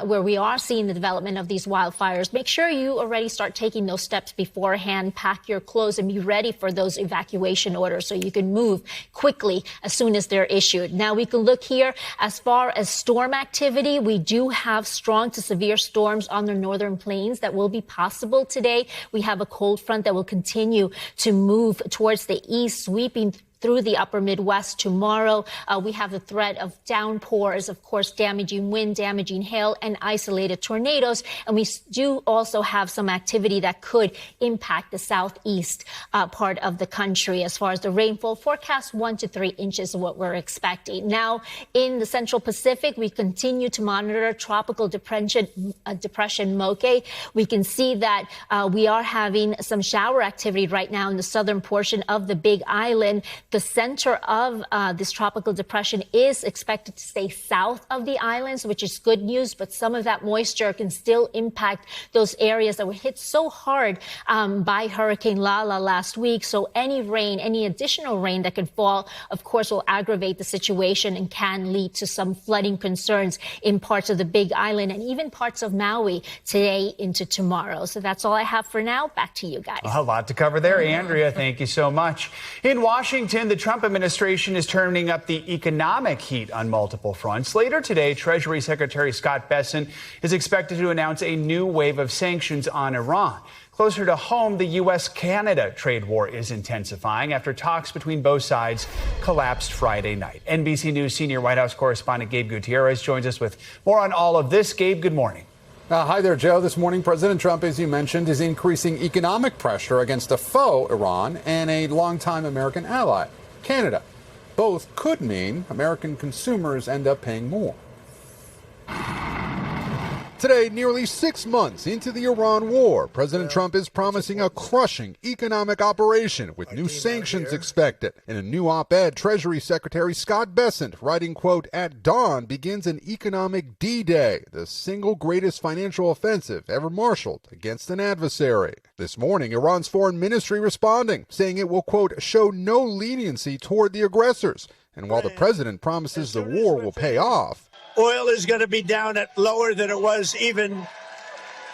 where we are seeing the development of these wildfires, make sure you already start taking those steps beforehand, pack your clothes and be ready for those evacuation orders so you can move quickly as soon as they're issued. Now we can look here as far as storm activity. We do have strong to severe storms on the northern plains that will be possible today. We have a cold front that will continue to move towards the east, sweeping through the upper Midwest tomorrow. We have the threat of downpours, of course, damaging wind, damaging hail, and isolated tornadoes. And we do also have some activity that could impact the southeast part of the country. As far as the rainfall forecast, 1 to 3 inches is what we're expecting. Now, in the central Pacific, we continue to monitor tropical depression Moke. We can see that we are having some shower activity right now in the southern portion of the Big Island. The center of this tropical depression is expected to stay south of the islands, which is good news, but some of that moisture can still impact those areas that were hit so hard by Hurricane Lala last week. So any rain, any additional rain that could fall, of course, will aggravate the situation and can lead to some flooding concerns in parts of the Big Island and even parts of Maui today into tomorrow. So that's all I have for now. Back to you guys. A lot to cover there, Andrea. Thank you so much. In Washington, the Trump administration is turning up the economic heat on multiple fronts. Later today, Treasury Secretary Scott Bessent is expected to announce a new wave of sanctions on Iran. Closer to home, the U.S. Canada trade war is intensifying after talks between both sides collapsed Friday night. NBC News senior White House correspondent Gabe Gutierrez joins us with more on all of this. Gabe, good morning. Hi there, Joe. This morning, President Trump, as you mentioned, is increasing economic pressure against a foe, Iran, and a longtime American ally, Canada. Both could mean American consumers end up paying more. Today, nearly 6 months into the Iran war, President Trump is promising a crushing economic operation with new sanctions expected. In a new op-ed, Treasury Secretary Scott Bessent writing, quote, "At dawn begins an economic D-Day, the single greatest financial offensive ever marshaled against an adversary." This morning, Iran's foreign ministry responding, saying it will, quote, "show no leniency toward the aggressors," And while the president promises the war will pay off, oil is going to be down at lower than it was even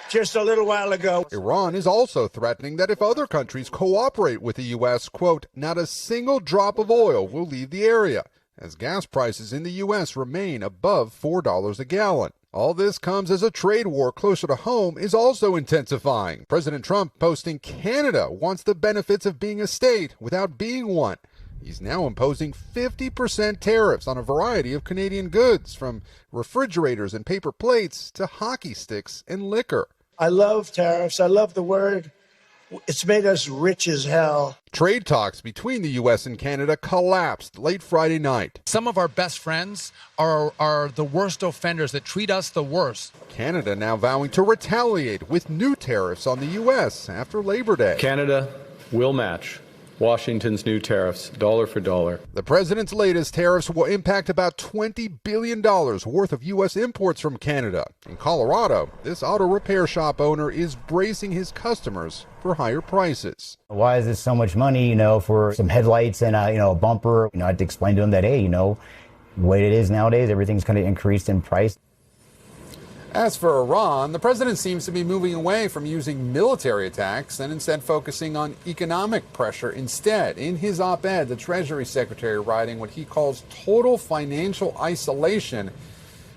just a little while ago. Iran is also threatening that if other countries cooperate with the U.S., quote, not a single drop of oil will leave the area, as gas prices in the U.S. remain above $4 a gallon. All this comes as a trade war closer to home is also intensifying. President Trump posting Canada wants the benefits of being a state without being one. He's now imposing 50% tariffs on a variety of Canadian goods, from refrigerators and paper plates to hockey sticks and liquor. I love tariffs. I love the word. It's made us rich as hell. Trade talks between the U.S. and Canada collapsed late Friday night. Some of our best friends are the worst offenders that treat us the worst. Canada now vowing to retaliate with new tariffs on the U.S. after Labor Day. Canada will match Washington's new tariffs, dollar for dollar. The president's latest tariffs will impact about $20 billion worth of U.S. imports from Canada. In Colorado, this auto repair shop owner is bracing his customers for higher prices. Why is this so much money, for some headlights and, a bumper? I had to explain to him that, hey, the way it is nowadays, everything's kind of increased in price. As for Iran, the president seems to be moving away from using military attacks and instead focusing on economic pressure instead. In his op-ed, the Treasury Secretary writing what he calls total financial isolation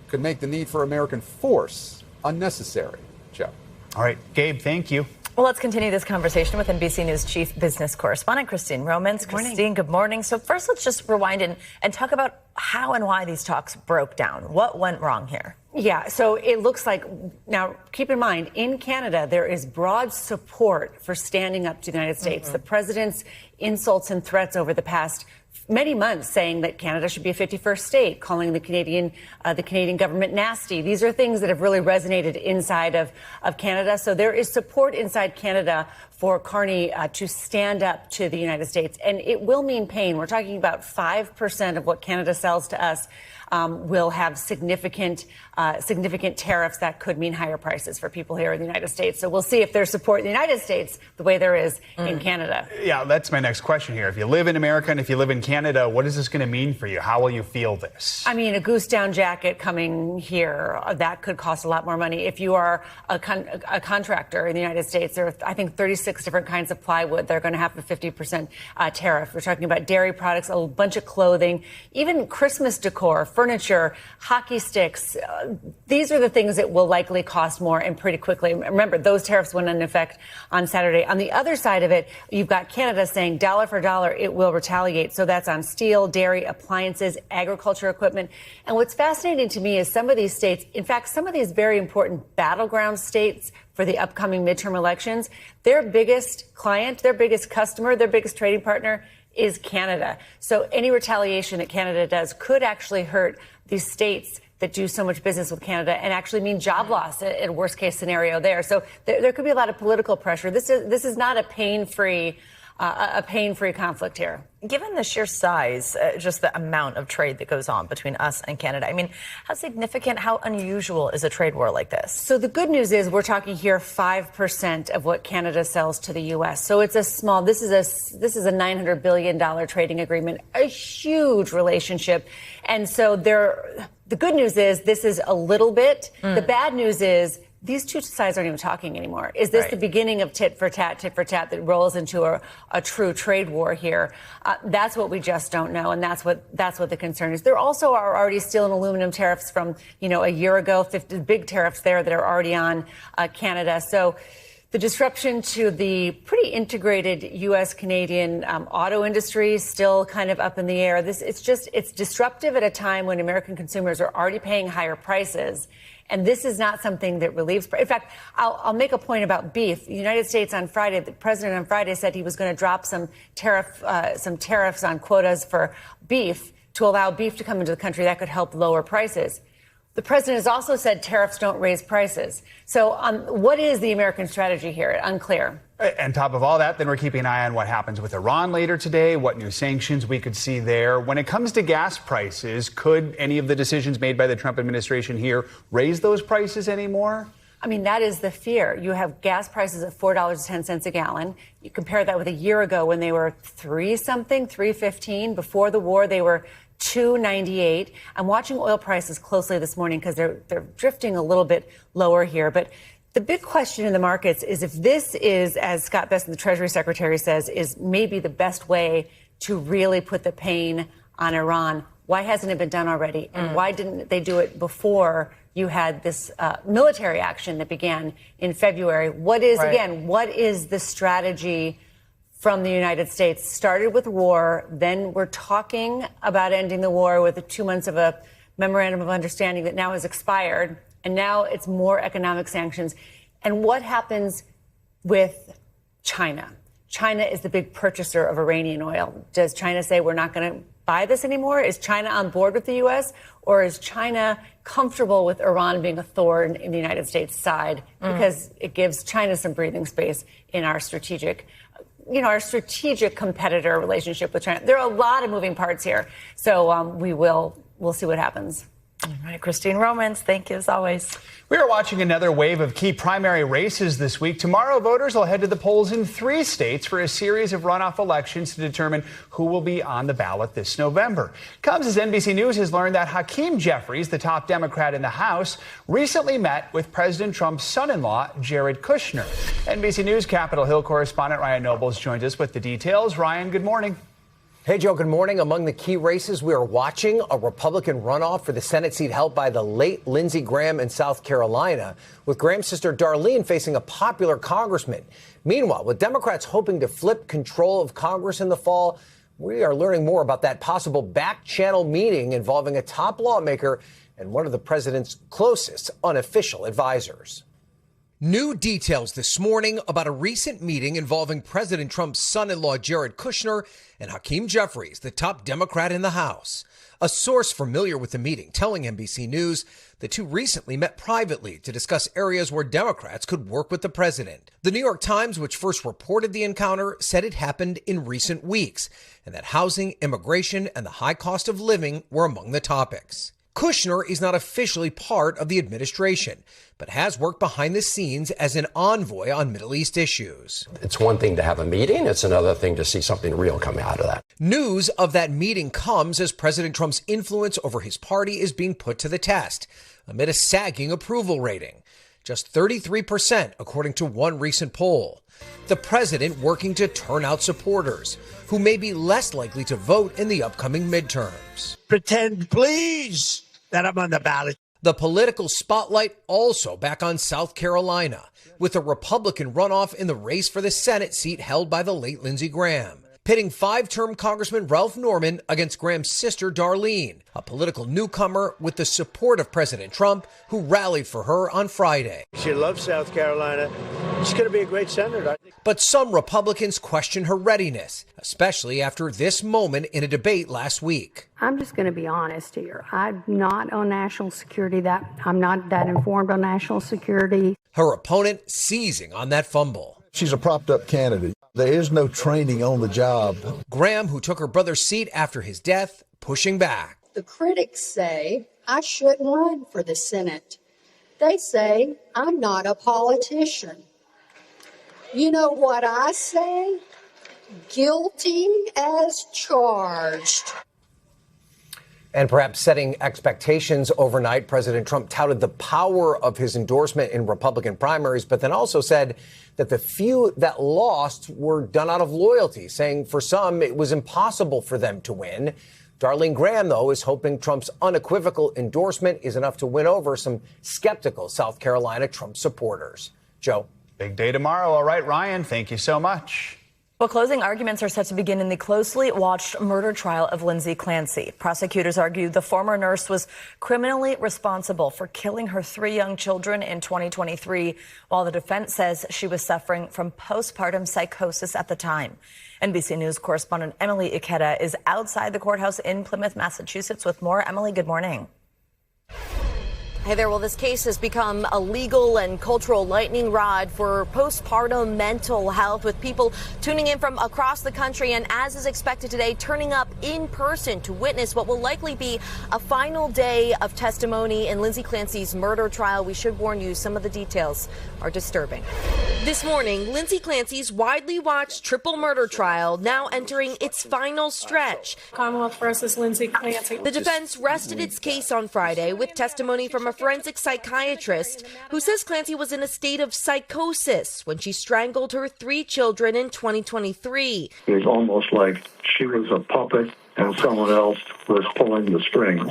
could make the need for American force unnecessary. Joe. All right, Gabe, thank you. Well, let's continue this conversation with NBC News chief business correspondent Christine Romans. Christine, good morning. So first, let's just rewind and talk about how and why these talks broke down. What went wrong here? Yeah, so it looks like, now keep in mind, in Canada, there is broad support for standing up to the United States. The president's insults and threats over the past many months saying that Canada should be a 51st state, calling the Canadian government nasty. These are things that have really resonated inside of Canada. So there is support inside Canada for Carney to stand up to the United States. And it will mean pain. We're talking about 5% of what Canada sells to us will have significant tariffs that could mean higher prices for people here in the United States. So we'll see if there's support in the United States the way there is in Canada. Yeah, that's my next question here. If you live in America and if you live in Canada, what is this going to mean for you? How will you feel this? I mean, a goose down jacket coming here, that could cost a lot more money. If you are a contractor in the United States, there are, I think, 36 different kinds of plywood. They're going to have a 50% tariff. We're talking about dairy products, a bunch of clothing, even Christmas decor, furniture, hockey sticks. These are the things that will likely cost more and pretty quickly. Remember, those tariffs went into effect on Saturday. On the other side of it, you've got Canada saying dollar for dollar, it will retaliate. So that's on steel, dairy, appliances, agriculture equipment. And what's fascinating to me is some of these states, in fact, some of these very important battleground states for the upcoming midterm elections, their biggest client, their biggest customer, their biggest trading partner is Canada. So any retaliation that Canada does could actually hurt these states that do so much business with Canada and actually mean job loss in a worst case scenario there. So there could be a lot of political pressure. This is not a pain-free conflict here. Given the sheer size, just the amount of trade that goes on between us and Canada, I mean, how significant, how unusual is a trade war like this? So the good news is we're talking here 5% of what Canada sells to the U.S. So it's a small, this is a $900 billion trading agreement, a huge relationship. And so the good news is this is a little bit. The bad news is these two sides aren't even talking anymore. Is this the beginning of tit for tat that rolls into a true trade war here? That's what we just don't know, and that's what the concern is. There also are already steel and aluminum tariffs from a year ago, 50 big tariffs there that are already on Canada. So the disruption to the pretty integrated U.S. Canadian auto industry is still kind of up in the air. It's disruptive at a time when American consumers are already paying higher prices. And this is not something that relieves. In fact, I'll make a point about beef. The United States on Friday, the president on Friday said he was going to drop some tariffs on quotas for beef to allow beef to come into the country. That could help lower prices. The president has also said tariffs don't raise prices. So what is the American strategy here? Unclear. On top of all that, then we're keeping an eye on what happens with Iran later today, what new sanctions we could see there. When it comes to gas prices, could any of the decisions made by the Trump administration here raise those prices anymore? I mean, that is the fear. You have gas prices at $4.10 a gallon. You compare that with a year ago when they were $3-something, $3.15. Before the war, they were $2.98. I'm watching oil prices closely this morning because they're drifting a little bit lower here. But the big question in the markets is if this is, as Scott Bessent, the Treasury Secretary, says, is maybe the best way to really put the pain on Iran, why hasn't it been done already? And why didn't they do it before you had this military action that began in February? What is, again, what is the strategy from the United States? Started with war, then we're talking about ending the war with 2 months of a memorandum of understanding that now has expired, and now it's more economic sanctions. And what happens with China? China is the big purchaser of Iranian oil. Does China say we're not going to buy this anymore? Is China on board with the U.S., or is China comfortable with Iran being a thorn in the United States' side because it gives China some breathing space in our strategic competitor relationship with China? There are a lot of moving parts here. So we'll see what happens. All right, Christine Romans, thank you as always. We are watching another wave of key primary races this week. Tomorrow, voters will head to the polls in 3 states for a series of runoff elections to determine who will be on the ballot this November. Comes as NBC News has learned that Hakeem Jeffries, the top Democrat in the House, recently met with President Trump's son-in-law, Jared Kushner. NBC News Capitol Hill correspondent Ryan Nobles joins us with the details. Ryan, good morning. Hey, Joe, good morning. Among the key races we are watching, a Republican runoff for the Senate seat held by the late Lindsey Graham in South Carolina, with Graham's sister Darlene facing a popular congressman. Meanwhile, with Democrats hoping to flip control of Congress in the fall, we are learning more about that possible back-channel meeting involving a top lawmaker and one of the president's closest unofficial advisors. New details this morning about a recent meeting involving President Trump's son-in-law Jared Kushner and Hakeem Jeffries, the top Democrat in the House. A source familiar with the meeting telling NBC News the two recently met privately to discuss areas where Democrats could work with the president. The New York Times, which first reported the encounter, said it happened in recent weeks and that housing, immigration, and the high cost of living were among the topics. Kushner is not officially part of the administration, but has worked behind the scenes as an envoy on Middle East issues. It's one thing to have a meeting. It's another thing to see something real come out of that. News of that meeting comes as President Trump's influence over his party is being put to the test amid a sagging approval rating. Just 33%, according to one recent poll. The president working to turn out supporters who may be less likely to vote in the upcoming midterms. Pretend, please, that I'm on the ballot. The political spotlight also back on South Carolina, with a Republican runoff in the race for the Senate seat held by the late Lindsey Graham, pitting 5-term Congressman Ralph Norman against Graham's sister Darlene, a political newcomer with the support of President Trump, who rallied for her on Friday. She loves South Carolina. She's going to be a great senator. But some Republicans question her readiness, especially after this moment in a debate last week. I'm just going to be honest here. I'm not on national security. I'm not that informed on national security. Her opponent seizing on that fumble. She's a propped up candidate. There is no training on the job. Graham, who took her brother's seat after his death, pushing back. The critics say I shouldn't run for the Senate. They say I'm not a politician. You know what I say? Guilty as charged. And perhaps setting expectations overnight, President Trump touted the power of his endorsement in Republican primaries, but then also said that the few that lost were done out of loyalty, saying for some it was impossible for them to win. Darlene Graham, though, is hoping Trump's unequivocal endorsement is enough to win over some skeptical South Carolina Trump supporters. Joe. Big day tomorrow. All right, Ryan, thank you so much. Well, closing arguments are set to begin in the closely watched murder trial of Lindsay Clancy. Prosecutors argue the former nurse was criminally responsible for killing her 3 young children in 2023, while the defense says she was suffering from postpartum psychosis at the time. NBC News correspondent Emily Ikeda is outside the courthouse in Plymouth, Massachusetts with more. Emily, good morning. Hey there. Well, this case has become a legal and cultural lightning rod for postpartum mental health, with people tuning in from across the country and, as is expected today, turning up in person to witness what will likely be a final day of testimony in Lindsay Clancy's murder trial. We should warn you, some of the details are disturbing. This morning, Lindsay Clancy's widely watched triple murder trial now entering its final stretch. Commonwealth versus Lindsay Clancy. The defense rested its case on Friday with testimony from a forensic psychiatrist who says Clancy was in a state of psychosis when she strangled her 3 children in 2023. It was almost like she was a puppet and someone else was pulling the strings.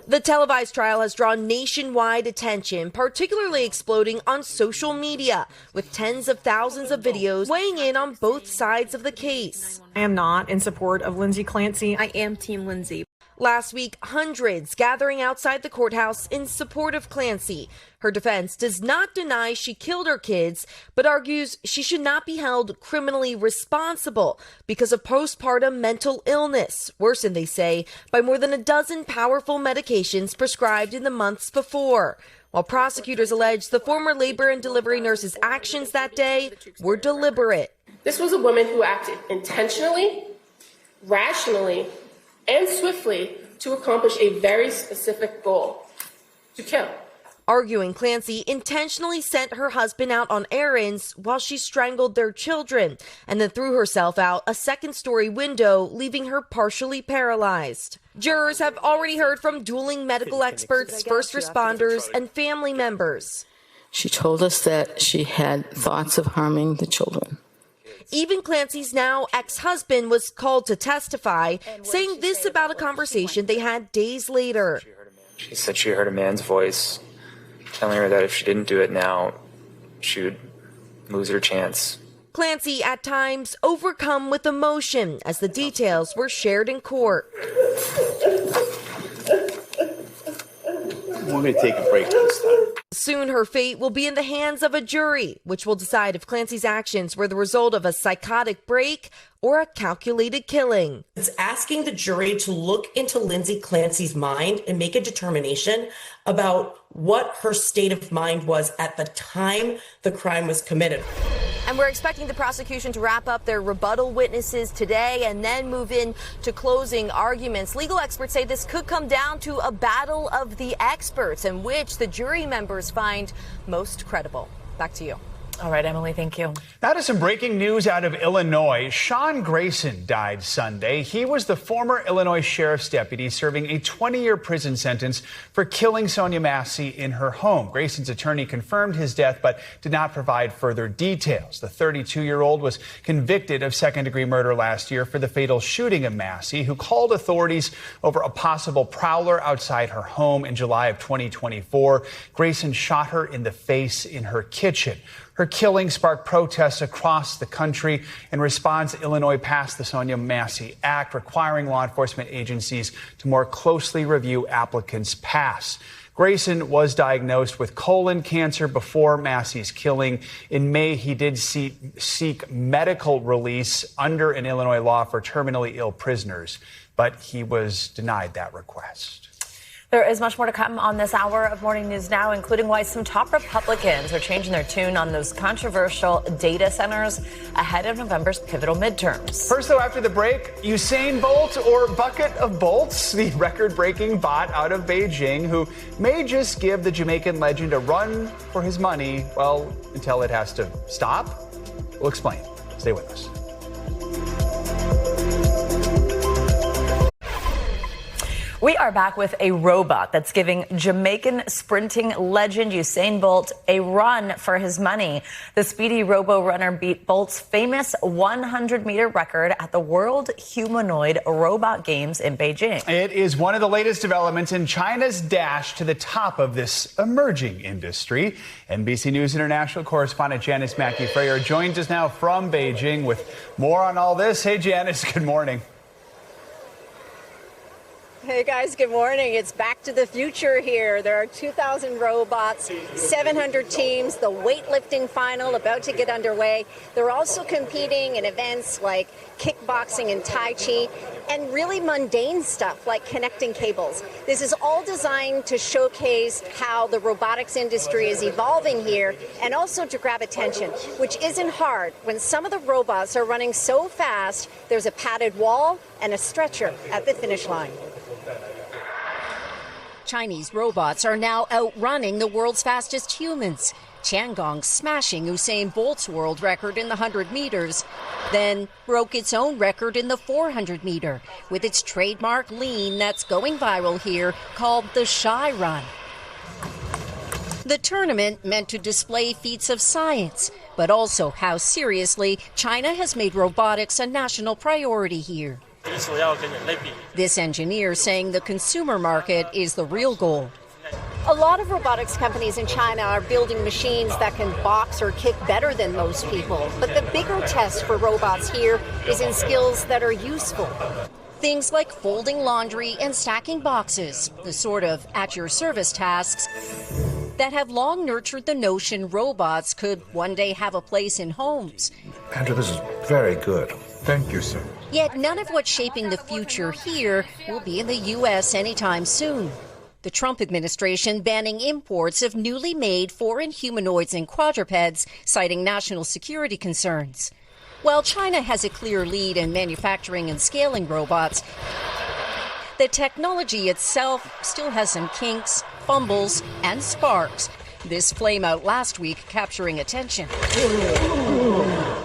The televised trial has drawn nationwide attention, particularly exploding on social media, with tens of thousands of videos weighing in on both sides of the case. I am not in support of Lindsay Clancy. I am Team Lindsay. Last week, hundreds gathering outside the courthouse in support of Clancy. Her defense does not deny she killed her kids, but argues she should not be held criminally responsible because of postpartum mental illness, worsened, they say, by more than a dozen powerful medications prescribed in the months before. While prosecutors allege the former labor and delivery nurse's actions that day were deliberate. This was a woman who acted intentionally, rationally, and swiftly to accomplish a very specific goal: to kill. Arguing Clancy intentionally sent her husband out on errands while she strangled their children and then threw herself out a second-story window, leaving her partially paralyzed. Jurors have already heard from dueling medical experts, first responders, and family members. She told us that she had thoughts of harming the children. Even Clancy's now ex-husband was called to testify, saying this about a conversation they had days later. She said she heard a man's voice telling her that if she didn't do it now, she would lose her chance. Clancy, at times, overcome with emotion as the details were shared in court. We're going to take a break this time. Soon her fate will be in the hands of a jury, which will decide if Clancy's actions were the result of a psychotic break or a calculated killing. It's asking the jury to look into Lindsay Clancy's mind and make a determination about what her state of mind was at the time the crime was committed. And we're expecting the prosecution to wrap up their rebuttal witnesses today and then move in to closing arguments. Legal experts say this could come down to a battle of the experts in which the jury members find most credible. Back to you. All right, Emily, thank you. Now to some breaking news out of Illinois. Sean Grayson died Sunday. He was the former Illinois sheriff's deputy serving a 20-year prison sentence for killing Sonia Massey in her home. Grayson's attorney confirmed his death but did not provide further details. The 32-year-old was convicted of second-degree murder last year for the fatal shooting of Massey, who called authorities over a possible prowler outside her home in July of 2024. Grayson shot her in the face in her kitchen. Her killing sparked protests across the country. In response, Illinois passed the Sonia Massey Act, requiring law enforcement agencies to more closely review applicants' pasts. Grayson was diagnosed with colon cancer before Massey's killing. In May, he did seek medical release under an Illinois law for terminally ill prisoners, but he was denied that request. There is much more to come on this hour of Morning News Now, including why some top Republicans are changing their tune on those controversial data centers ahead of November's pivotal midterms. First, though, after the break, Usain Bolt, or Bucket of Bolts, the record-breaking bot out of Beijing, who may just give the Jamaican legend a run for his money, well, until it has to stop. We'll explain. Stay with us. We are back with a robot that's giving Jamaican sprinting legend Usain Bolt a run for his money. The speedy robo-runner beat Bolt's famous 100-meter record at the World Humanoid Robot Games in Beijing. It is one of the latest developments in China's dash to the top of this emerging industry. NBC News International correspondent Janice Mackey-Frayer joins us now from Beijing with more on all this. Hey, Janice, good morning. Hey guys, good morning. It's back to the future here. There are 2,000 robots, 700 teams, the weightlifting final about to get underway. They're also competing in events like kickboxing and Tai Chi and really mundane stuff like connecting cables. This is all designed to showcase how the robotics industry is evolving here and also to grab attention, which isn't hard when some of the robots are running so fast. There's a padded wall and a stretcher at the finish line. Chinese robots are now outrunning the world's fastest humans. Tiangong smashing Usain Bolt's world record in the 100 meters, then broke its own record in the 400 meter with its trademark lean that's going viral here called the Shy Run. The tournament meant to display feats of science, but also how seriously China has made robotics a national priority here. This engineer saying the consumer market is the real goal. A lot of robotics companies in China are building machines that can box or kick better than most people. But the bigger test for robots here is in skills that are useful. Things like folding laundry and stacking boxes, the sort of at-your-service tasks that have long nurtured the notion robots could one day have a place in homes. Andrew, this is very good. Thank you, sir. Yet none of what's shaping the future here will be in the U.S. anytime soon. The Trump administration banning imports of newly made foreign humanoids and quadrupeds, citing national security concerns. While China has a clear lead in manufacturing and scaling robots, the technology itself still has some kinks, fumbles, and sparks. This flame out last week capturing attention.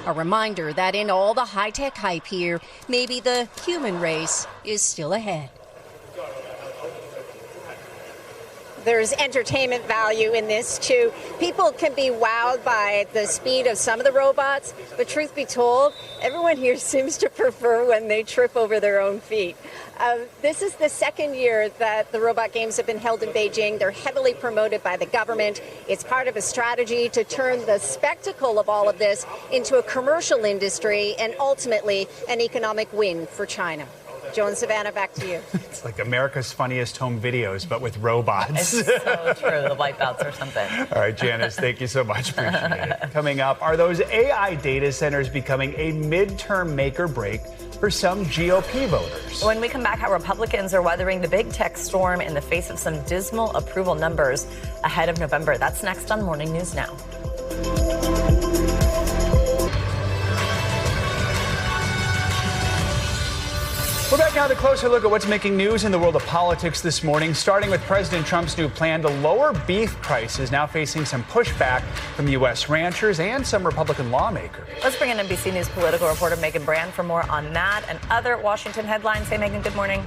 A reminder that in all the high-tech hype here, maybe the human race is still ahead. There's entertainment value in this, too. People can be wowed by the speed of some of the robots, but truth be told, everyone here seems to prefer when they trip over their own feet. This is the second year that the robot games have been held in Beijing. They're heavily promoted by the government. It's part of a strategy to turn the spectacle of all of this into a commercial industry and ultimately an economic win for China. Joe and Savannah, back to you. It's like America's Funniest Home Videos, but with robots. It's so true. The wipeouts or something. All right, Janice, thank you so much. Appreciate it. Coming up, are those AI data centers becoming a midterm make or break for some GOP voters? When we come back, how Republicans are weathering the big tech storm in the face of some dismal approval numbers ahead of November. That's next on Morning News Now. We're back now to a closer look at what's making news in the world of politics this morning, starting with President Trump's new plan to lower beef prices, now facing some pushback from U.S. ranchers and some Republican lawmakers. Let's bring in NBC News political reporter Megan Brand for more on that and other Washington headlines. Hey, Megan, good morning.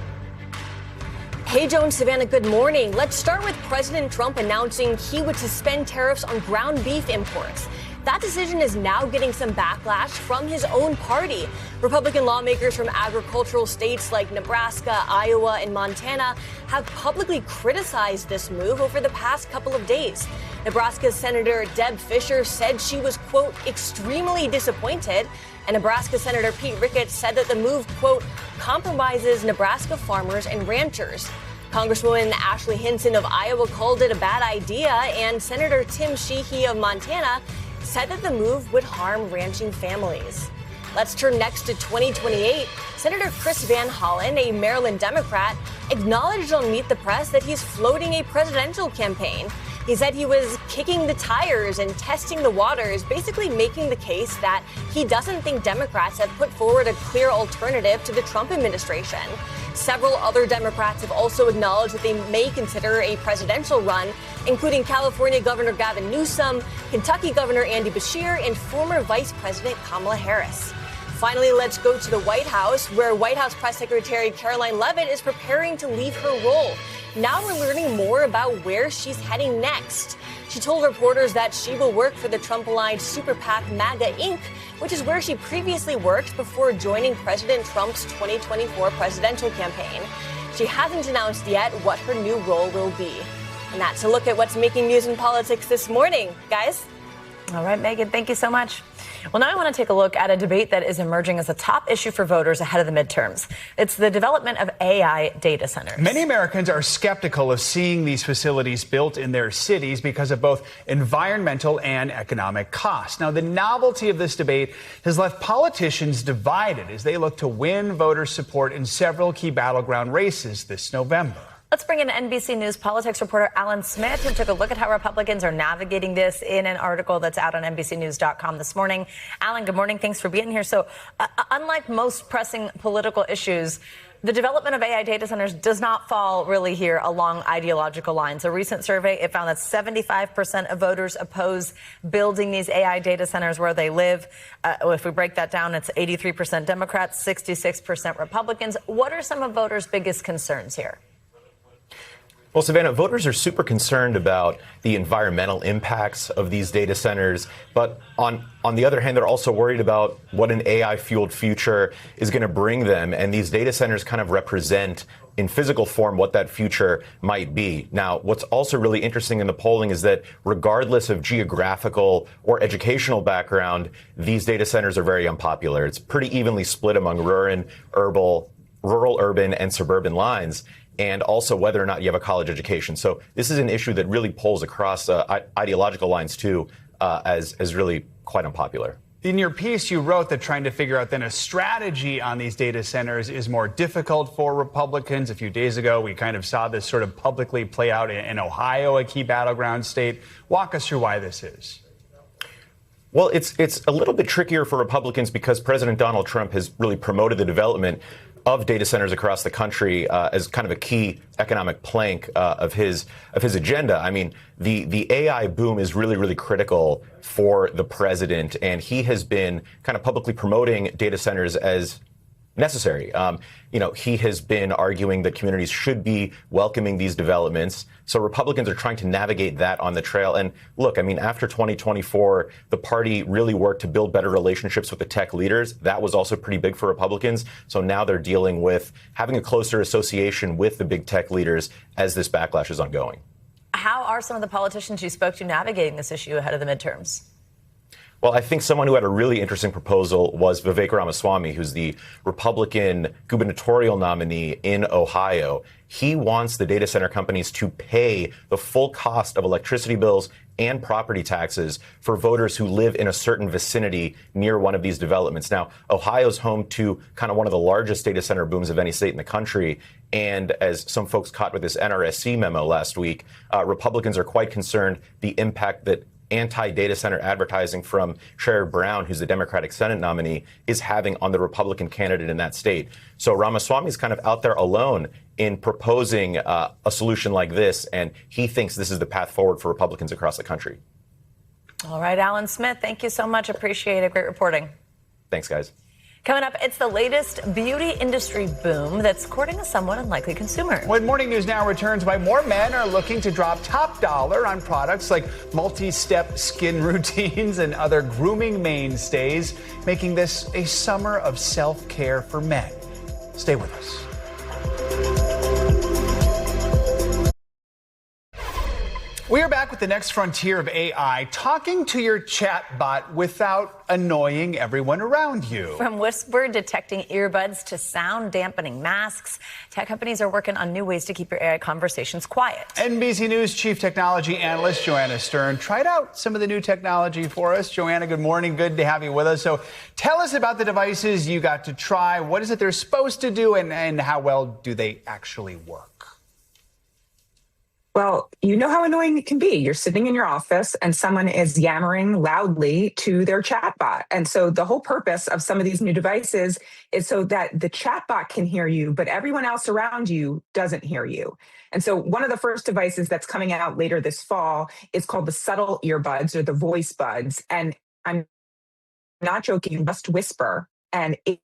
Hey, Joe and Savannah, good morning. Let's start with President Trump announcing he would suspend tariffs on ground beef imports. That decision is now getting some backlash from his own party. Republican lawmakers from agricultural states like Nebraska, Iowa, and Montana have publicly criticized this move over the past couple of days. Nebraska Senator Deb Fischer said she was, quote, extremely disappointed. And Nebraska Senator Pete Ricketts said that the move, quote, compromises Nebraska farmers and ranchers. Congresswoman Ashley Hinson of Iowa called it a bad idea, and Senator Tim Sheehy of Montana said that the move would harm ranching families. Let's turn next to 2028. Senator Chris Van Hollen, a Maryland Democrat, acknowledged on Meet the Press that he's floating a presidential campaign. He said he was kicking the tires and testing the waters, basically making the case that he doesn't think Democrats have put forward a clear alternative to the Trump administration. Several other Democrats have also acknowledged that they may consider a presidential run, including California Governor Gavin Newsom, Kentucky Governor Andy Beshear, and former Vice President Kamala Harris. Finally, let's go to the White House, where White House Press Secretary Caroline Leavitt is preparing to leave her role. Now we're learning more about where she's heading next. She told reporters that she will work for the Trump-aligned super PAC MAGA Inc., which is where she previously worked before joining President Trump's 2024 presidential campaign. She hasn't announced yet what her new role will be. And that's a look at what's making news in politics this morning. Guys? All right, Megan, thank you so much. Well, now I want to take a look at a debate that is emerging as a top issue for voters ahead of the midterms. It's the development of AI data centers. Many Americans are skeptical of seeing these facilities built in their cities because of both environmental and economic costs. Now, the novelty of this debate has left politicians divided as they look to win voter support in several key battleground races this November. Let's bring in NBC News politics reporter Alan Smith, who took a look at how Republicans are navigating this in an article that's out on NBCnews.com this morning. Alan, good morning. Thanks for being here. So, unlike most pressing political issues, the development of AI data centers does not fall really here along ideological lines. A recent survey, it found that 75% of voters oppose building these AI data centers where they live. If we break that down, it's 83% Democrats, 66% Republicans. What are some of voters' biggest concerns here? Well, Savannah, voters are super concerned about the environmental impacts of these data centers. But on the other hand, they're also worried about what an AI-fueled future is going to bring them. And these data centers kind of represent in physical form what that future might be. Now, what's also really interesting in the polling is that regardless of geographical or educational background, these data centers are very unpopular. It's pretty evenly split among rural, urban, and suburban lines, and also whether or not you have a college education. So this is an issue that really pulls across ideological lines, too, as really quite unpopular. In your piece, you wrote that trying to figure out then a strategy on these data centers is more difficult for Republicans. A few days ago, we kind of saw this sort of publicly play out in Ohio, a key battleground state. Walk us through why this is. Well, it's a little bit trickier for Republicans because President Donald Trump has really promoted the development of data centers across the country as kind of a key economic plank of his agenda. I mean, the AI boom is really, really critical for the president, and he has been kind of publicly promoting data centers as necessary. He has been arguing that communities should be welcoming these developments. So Republicans are trying to navigate that on the trail. And look, I mean, after 2024, the party really worked to build better relationships with the tech leaders. That was also pretty big for Republicans. So now they're dealing with having a closer association with the big tech leaders as this backlash is ongoing. How are some of the politicians you spoke to navigating this issue ahead of the midterms? Well, I think someone who had a really interesting proposal was Vivek Ramaswamy, who's the Republican gubernatorial nominee in Ohio. He wants the data center companies to pay the full cost of electricity bills and property taxes for voters who live in a certain vicinity near one of these developments. Now, Ohio's home to kind of one of the largest data center booms of any state in the country. And as some folks caught with this NRSC memo last week, Republicans are quite concerned the impact that anti-data center advertising from Sherrod Brown, who's the Democratic Senate nominee, is having on the Republican candidate in that state. So Ramaswamy is kind of out there alone in proposing a solution like this, and he thinks this is the path forward for Republicans across the country. All right, Alan Smith, thank you so much. Appreciate it. Great reporting. Thanks, guys. Coming up, it's the latest beauty industry boom that's courting a somewhat unlikely consumer. When Morning News Now returns, why more men are looking to drop top dollar on products like multi-step skin routines and other grooming mainstays, making this a summer of self-care for men. Stay with us. We are back with the next frontier of AI, talking to your chatbot without annoying everyone around you. From whisper detecting earbuds to sound dampening masks, tech companies are working on new ways to keep your AI conversations quiet. NBC News Chief Technology Analyst Joanna Stern tried out some of the new technology for us. Joanna, good morning. Good to have you with us. So tell us about the devices you got to try. What is it they're supposed to do, and how well do they actually work? Well, you know how annoying it can be. You're sitting in your office and someone is yammering loudly to their chatbot. And so the whole purpose of some of these new devices is so that the chatbot can hear you, but everyone else around you doesn't hear you. And so one of the first devices that's coming out later this fall is called the subtle earbuds or the voice buds. And I'm not joking, just whisper and it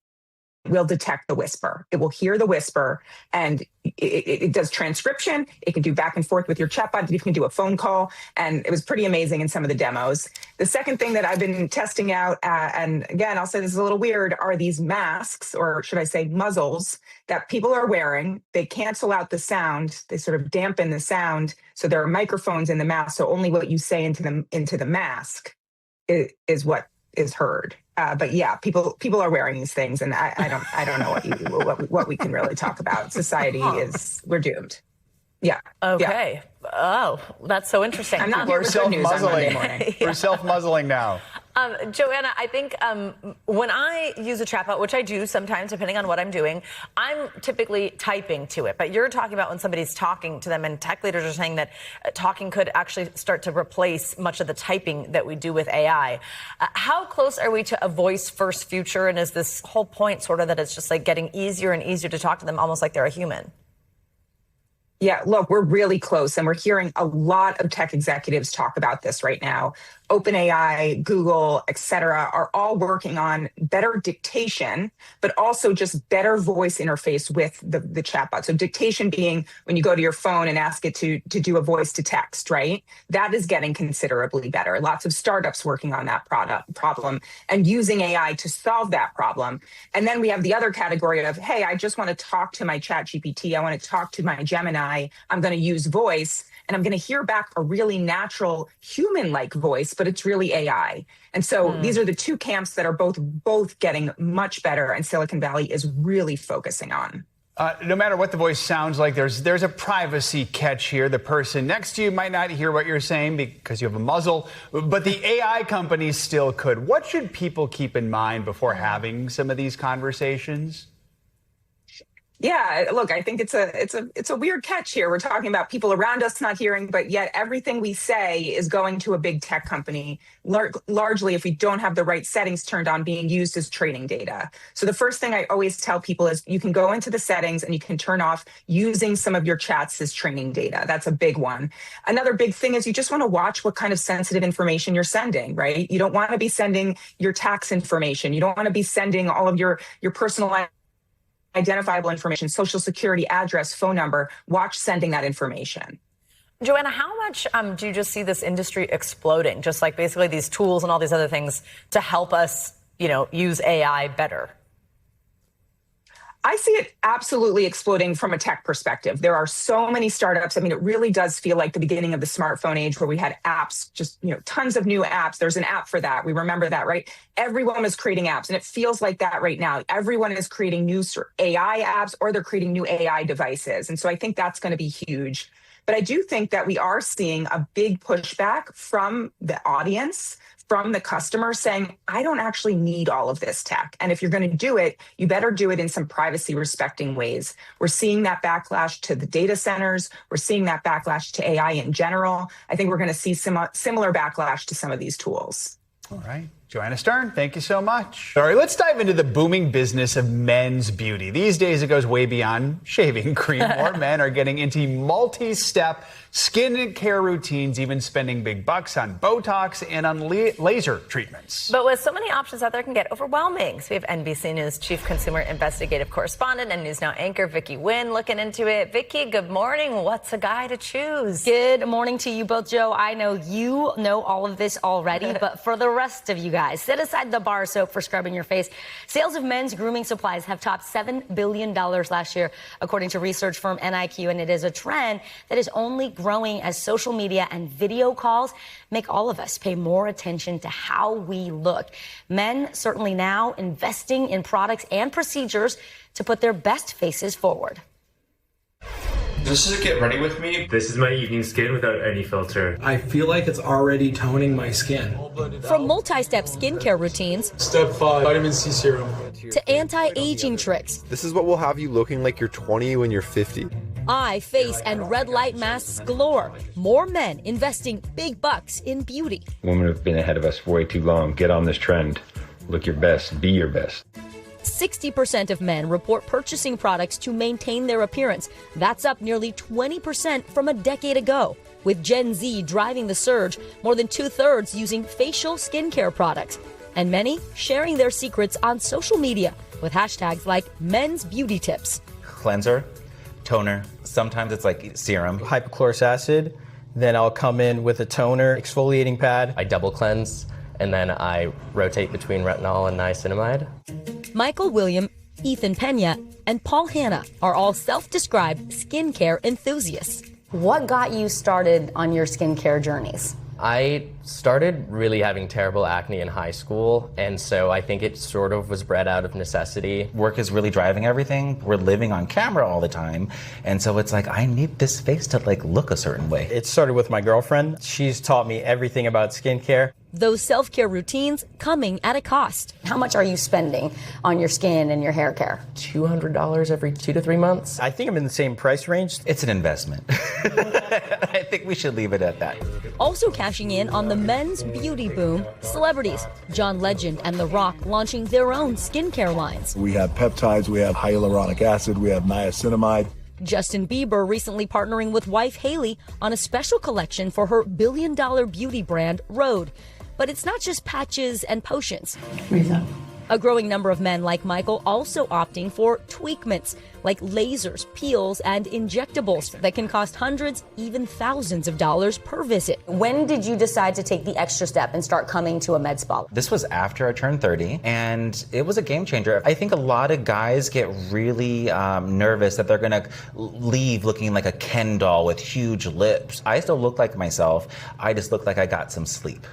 will detect the whisper. It will hear the whisper, and it does transcription. It can do back and forth with your chatbot. You can do a phone call, and it was pretty amazing in some of the demos. The second thing that I've been testing out, and again, I'll say this is a little weird, are these masks, or should I say muzzles, that people are wearing. They cancel out the sound. They sort of dampen the sound. So there are microphones in the mask, so only what you say into the mask is what is heard. But yeah, people are wearing these things, and I don't know what we can really talk about. Society we're doomed. Yeah. Okay. Yeah. Oh, that's so interesting. I'm not here with good news on Monday morning. We're self-muzzling now. Joanna, I think when I use a chatbot, which I do sometimes, depending on what I'm doing, I'm typically typing to it. But you're talking about when somebody's talking to them, and tech leaders are saying that talking could actually start to replace much of the typing that we do with AI. How close are we to a voice-first future? And is this whole point sort of that it's just like getting easier and easier to talk to them, almost like they're a human? Yeah, look, we're really close, and we're hearing a lot of tech executives talk about this right now. OpenAI, Google, et cetera, are all working on better dictation, but also just better voice interface with the chatbot. So dictation being when you go to your phone and ask it to do a voice to text, right? That is getting considerably better. Lots of startups working on that problem and using AI to solve that problem. And then we have the other category of, hey, I just want to talk to my ChatGPT. I want to talk to my Gemini. I'm going to use voice. And I'm going to hear back a really natural human-like voice, but it's really AI. And so these are the two camps that are both getting much better, and Silicon Valley is really focusing on. No matter what the voice sounds like, there's a privacy catch here. The person next to you might not hear what you're saying because you have a muzzle, but the AI companies still could. What should people keep in mind before having some of these conversations? Yeah, look, I think it's a weird catch here. We're talking about people around us not hearing, but yet everything we say is going to a big tech company, largely if we don't have the right settings turned on, being used as training data. So the first thing I always tell people is you can go into the settings and you can turn off using some of your chats as training data. That's a big one. Another big thing is you just want to watch what kind of sensitive information you're sending, right? You don't want to be sending your tax information. You don't want to be sending all of your personal identifiable information, social security, address, phone number. Watch sending that information. Joanna, how much do you just see this industry exploding? Just like basically these tools and all these other things to help us, use AI better? I see it absolutely exploding from a tech perspective. There are so many startups. I mean, it really does feel like the beginning of the smartphone age where we had apps, just, tons of new apps. There's an app for that. We remember that, right? Everyone is creating apps, and it feels like that right now. Everyone is creating new AI apps, or they're creating new AI devices. And so I think that's going to be huge. But I do think that we are seeing a big pushback from the audience, from the customer, saying, I don't actually need all of this tech. And if you're going to do it, you better do it in some privacy respecting ways. We're seeing that backlash to the data centers. We're seeing that backlash to AI in general. I think we're going to see similar backlash to some of these tools. All right. Joanna Stern, thank you so much. All right, let's dive into the booming business of men's beauty. These days, it goes way beyond shaving cream. More men are getting into multi-step skin care routines, even spending big bucks on Botox and on laser treatments. But with so many options out there, it can get overwhelming. So we have NBC News Chief Consumer Investigative Correspondent and News Now anchor Vicki Nguyen looking into it. Vicki, good morning. What's a guy to choose? Good morning to you both, Joe. I know you know all of this already, but for the rest of you guys, set aside the bar soap for scrubbing your face. Sales of men's grooming supplies have topped $7 billion last year, according to research firm NIQ, and it is a trend that is only growing as social media and video calls make all of us pay more attention to how we look. Men certainly now investing in products and procedures to put their best faces forward. This is a get ready with me. This is my evening skin without any filter. I feel like it's already toning my skin. From multi-step skincare routines. Step 5, vitamin C serum. To anti-aging tricks. This is what will have you looking like you're 20 when you're 50. Eye, face, and red light masks galore. More men investing big bucks in beauty. Women have been ahead of us for way too long. Get on this trend. Look your best. Be your best. 60% of men report purchasing products to maintain their appearance. That's up nearly 20% from a decade ago. With Gen Z driving the surge, more than 2/3 using facial skincare products. And many sharing their secrets on social media with hashtags like men's beauty tips. Cleanser, toner, sometimes it's like serum. Hypochlorous acid, then I'll come in with a toner, exfoliating pad. I double cleanse, and then I rotate between retinol and niacinamide. Michael William, Ethan Pena, and Paul Hanna are all self-described skincare enthusiasts. What got you started on your skincare journeys? I started really having terrible acne in high school, and so I think it sort of was bred out of necessity. Work is really driving everything. We're living on camera all the time, and so it's like, I need this face to like look a certain way. It started with my girlfriend. She's taught me everything about skincare. Those self-care routines coming at a cost. How much are you spending on your skin and your hair care? $200 every 2 to 3 months. I think I'm in the same price range. It's an investment. I think we should leave it at that. Also cashing in on the men's beauty boom, celebrities. John Legend and The Rock launching their own skincare lines. We have peptides, we have hyaluronic acid, we have niacinamide. Justin Bieber recently partnering with wife Hailey on a special collection for her billion-dollar beauty brand, Rhode. But it's not just patches and potions. A growing number of men like Michael also opting for tweakments, like lasers, peels, and injectables that can cost hundreds, even thousands of dollars per visit. When did you decide to take the extra step and start coming to a med spa? This was after I turned 30, and it was a game changer. I think a lot of guys get really nervous that they're gonna leave looking like a Ken doll with huge lips. I still look like myself. I just look like I got some sleep.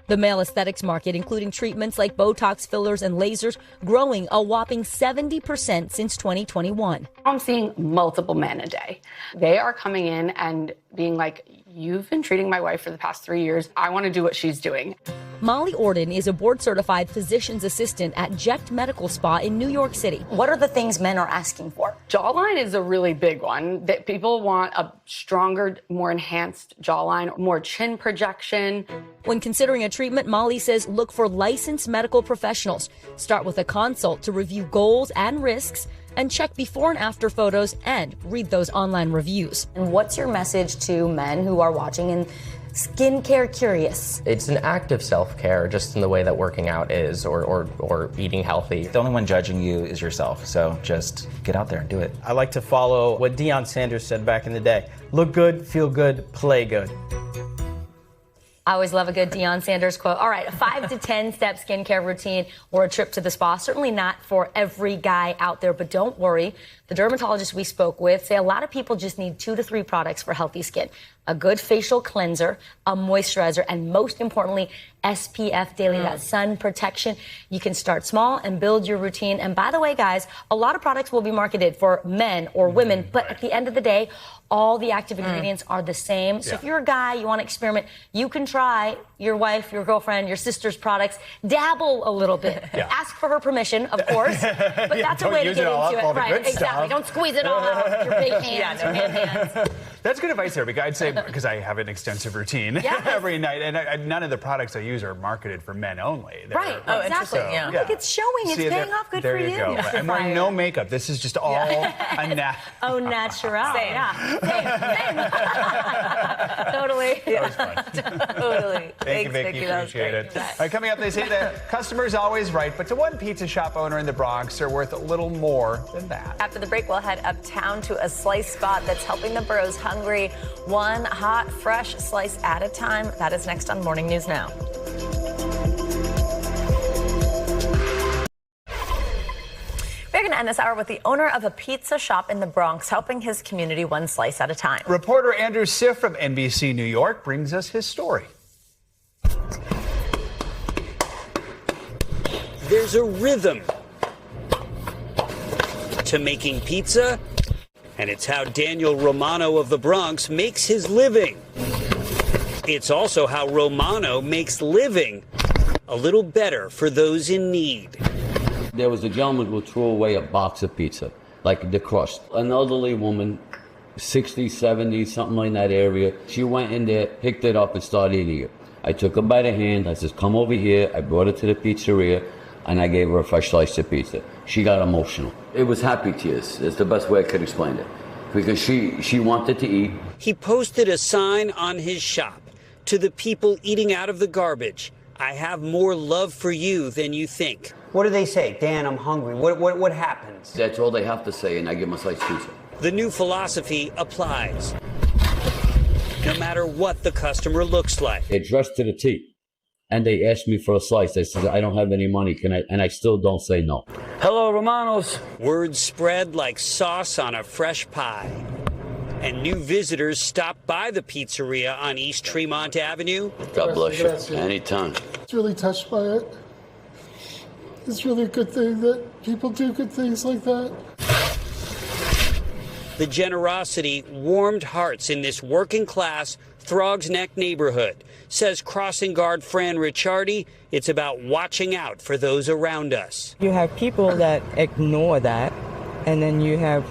The male aesthetics market, including treatments like Botox, fillers, and lasers, growing a whopping 70% since 2021. I'm seeing multiple men a day. They are coming in and being like, you've been treating my wife for the past 3 years. I want to do what she's doing. Molly Orden is a board-certified physician's assistant at Jecht Medical Spa in New York City. What are the things men are asking for? Jawline is a really big one. That people want a stronger, more enhanced jawline, more chin projection. When considering a treatment, Molly says look for licensed medical professionals. Start with a consult to review goals and risks, and check before and after photos and read those online reviews. And what's your message to men who are watching and skincare curious? It's an act of self-care, just in the way that working out is, or eating healthy. The only one judging you is yourself, so just get out there and do it. I like to follow what Deion Sanders said back in the day. Look good, feel good, play good. I always love a good Deion Sanders quote. All right, a 5 to 10 step skincare routine or a trip to the spa. Certainly not for every guy out there, but don't worry. The dermatologists we spoke with say a lot of people just need 2 to 3 products for healthy skin. A good facial cleanser, a moisturizer, and most importantly, SPF daily, that sun protection. You can start small and build your routine. And by the way, guys, a lot of products will be marketed for men or women, but at the end of the day, all the active ingredients are the same. So if you're a guy, you want to experiment, you can try your wife, your girlfriend, your sister's products, dabble a little bit. Ask for her permission, of course, but that's a way to get into it. Right, exactly. Don't squeeze it all out with your big hands, your man hands. That's good advice there, because I'd say, because I have an extensive routine every night, and none of the products I use are marketed for men only. Right, exactly. So, Look, it's showing, it's paying off. Good for you. There you go. I'm wearing no makeup. This is just all au natural. Same. Same. Totally. That was fun. Totally. Thank you, Vicki. Appreciate it. All right, coming up, they say the customer's always right, but to one pizza shop owner in the Bronx, they're worth a little more than that. After the break, we'll head uptown to a slice spot that's helping the boroughs hungry, one hot, fresh slice at a time. That is next on Morning News Now. We're going to end this hour with the owner of a pizza shop in the Bronx helping his community one slice at a time. Reporter Andrew Siff from NBC New York brings us his story. There's a rhythm to making pizza, and it's how Daniel Romano of the Bronx makes his living. It's also how Romano makes living a little better for those in need. There was a gentleman who threw away a box of pizza, like the crust. An elderly woman, 60, 70, something in that area. She went in there, picked it up, and started eating it. I took her by the hand. I said, come over here. I brought her to the pizzeria, and I gave her a fresh slice of pizza. She got emotional. It was happy tears. It's the best way I could explain it. Because she wanted to eat. He posted a sign on his shop to the people eating out of the garbage. I have more love for you than you think. What do they say? Dan, I'm hungry. What happens? That's all they have to say, and I give them a slice of pizza. The new philosophy applies, no matter what the customer looks like. They're dressed to the T, and they asked me for a slice. They said, I don't have any money, can I? And I still don't say no. Hello, Romanos. Words spread like sauce on a fresh pie. And new visitors stop by the pizzeria on East Tremont Avenue. God bless you. Anytime. It's really touched by it. It's really a good thing that people do good things like that. The generosity warmed hearts in this working-class Throgs Neck neighborhood. Says crossing guard Fran Ricciardi, it's about watching out for those around us. You have people that ignore that, and then you have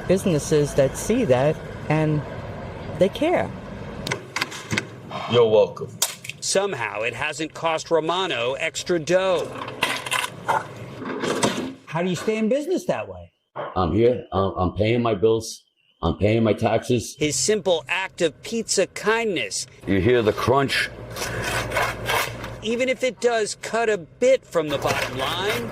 businesses that see that, and they care. You're welcome. Somehow it hasn't cost Romano extra dough. How do you stay in business that way? I'm here. I'm paying my bills. I'm paying my taxes. His simple act of pizza kindness. You hear the crunch? Even if it does cut a bit from the bottom line,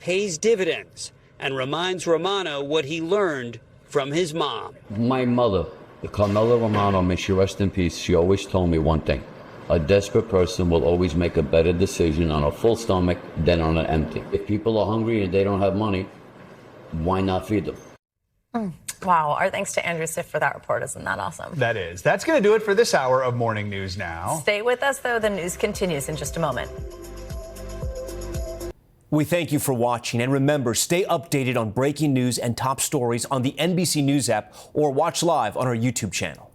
pays dividends and reminds Romano what he learned from his mom. My mother, the Carmela Romano, may she rest in peace, she always told me one thing. A desperate person will always make a better decision on a full stomach than on an empty. If people are hungry and they don't have money, why not feed them? Wow. Our thanks to Andrew Siff for that report. Isn't that awesome? That is. That's going to do it for this hour of Morning News Now. Stay with us, though. The news continues in just a moment. We thank you for watching. And remember, stay updated on breaking news and top stories on the NBC News app or watch live on our YouTube channel.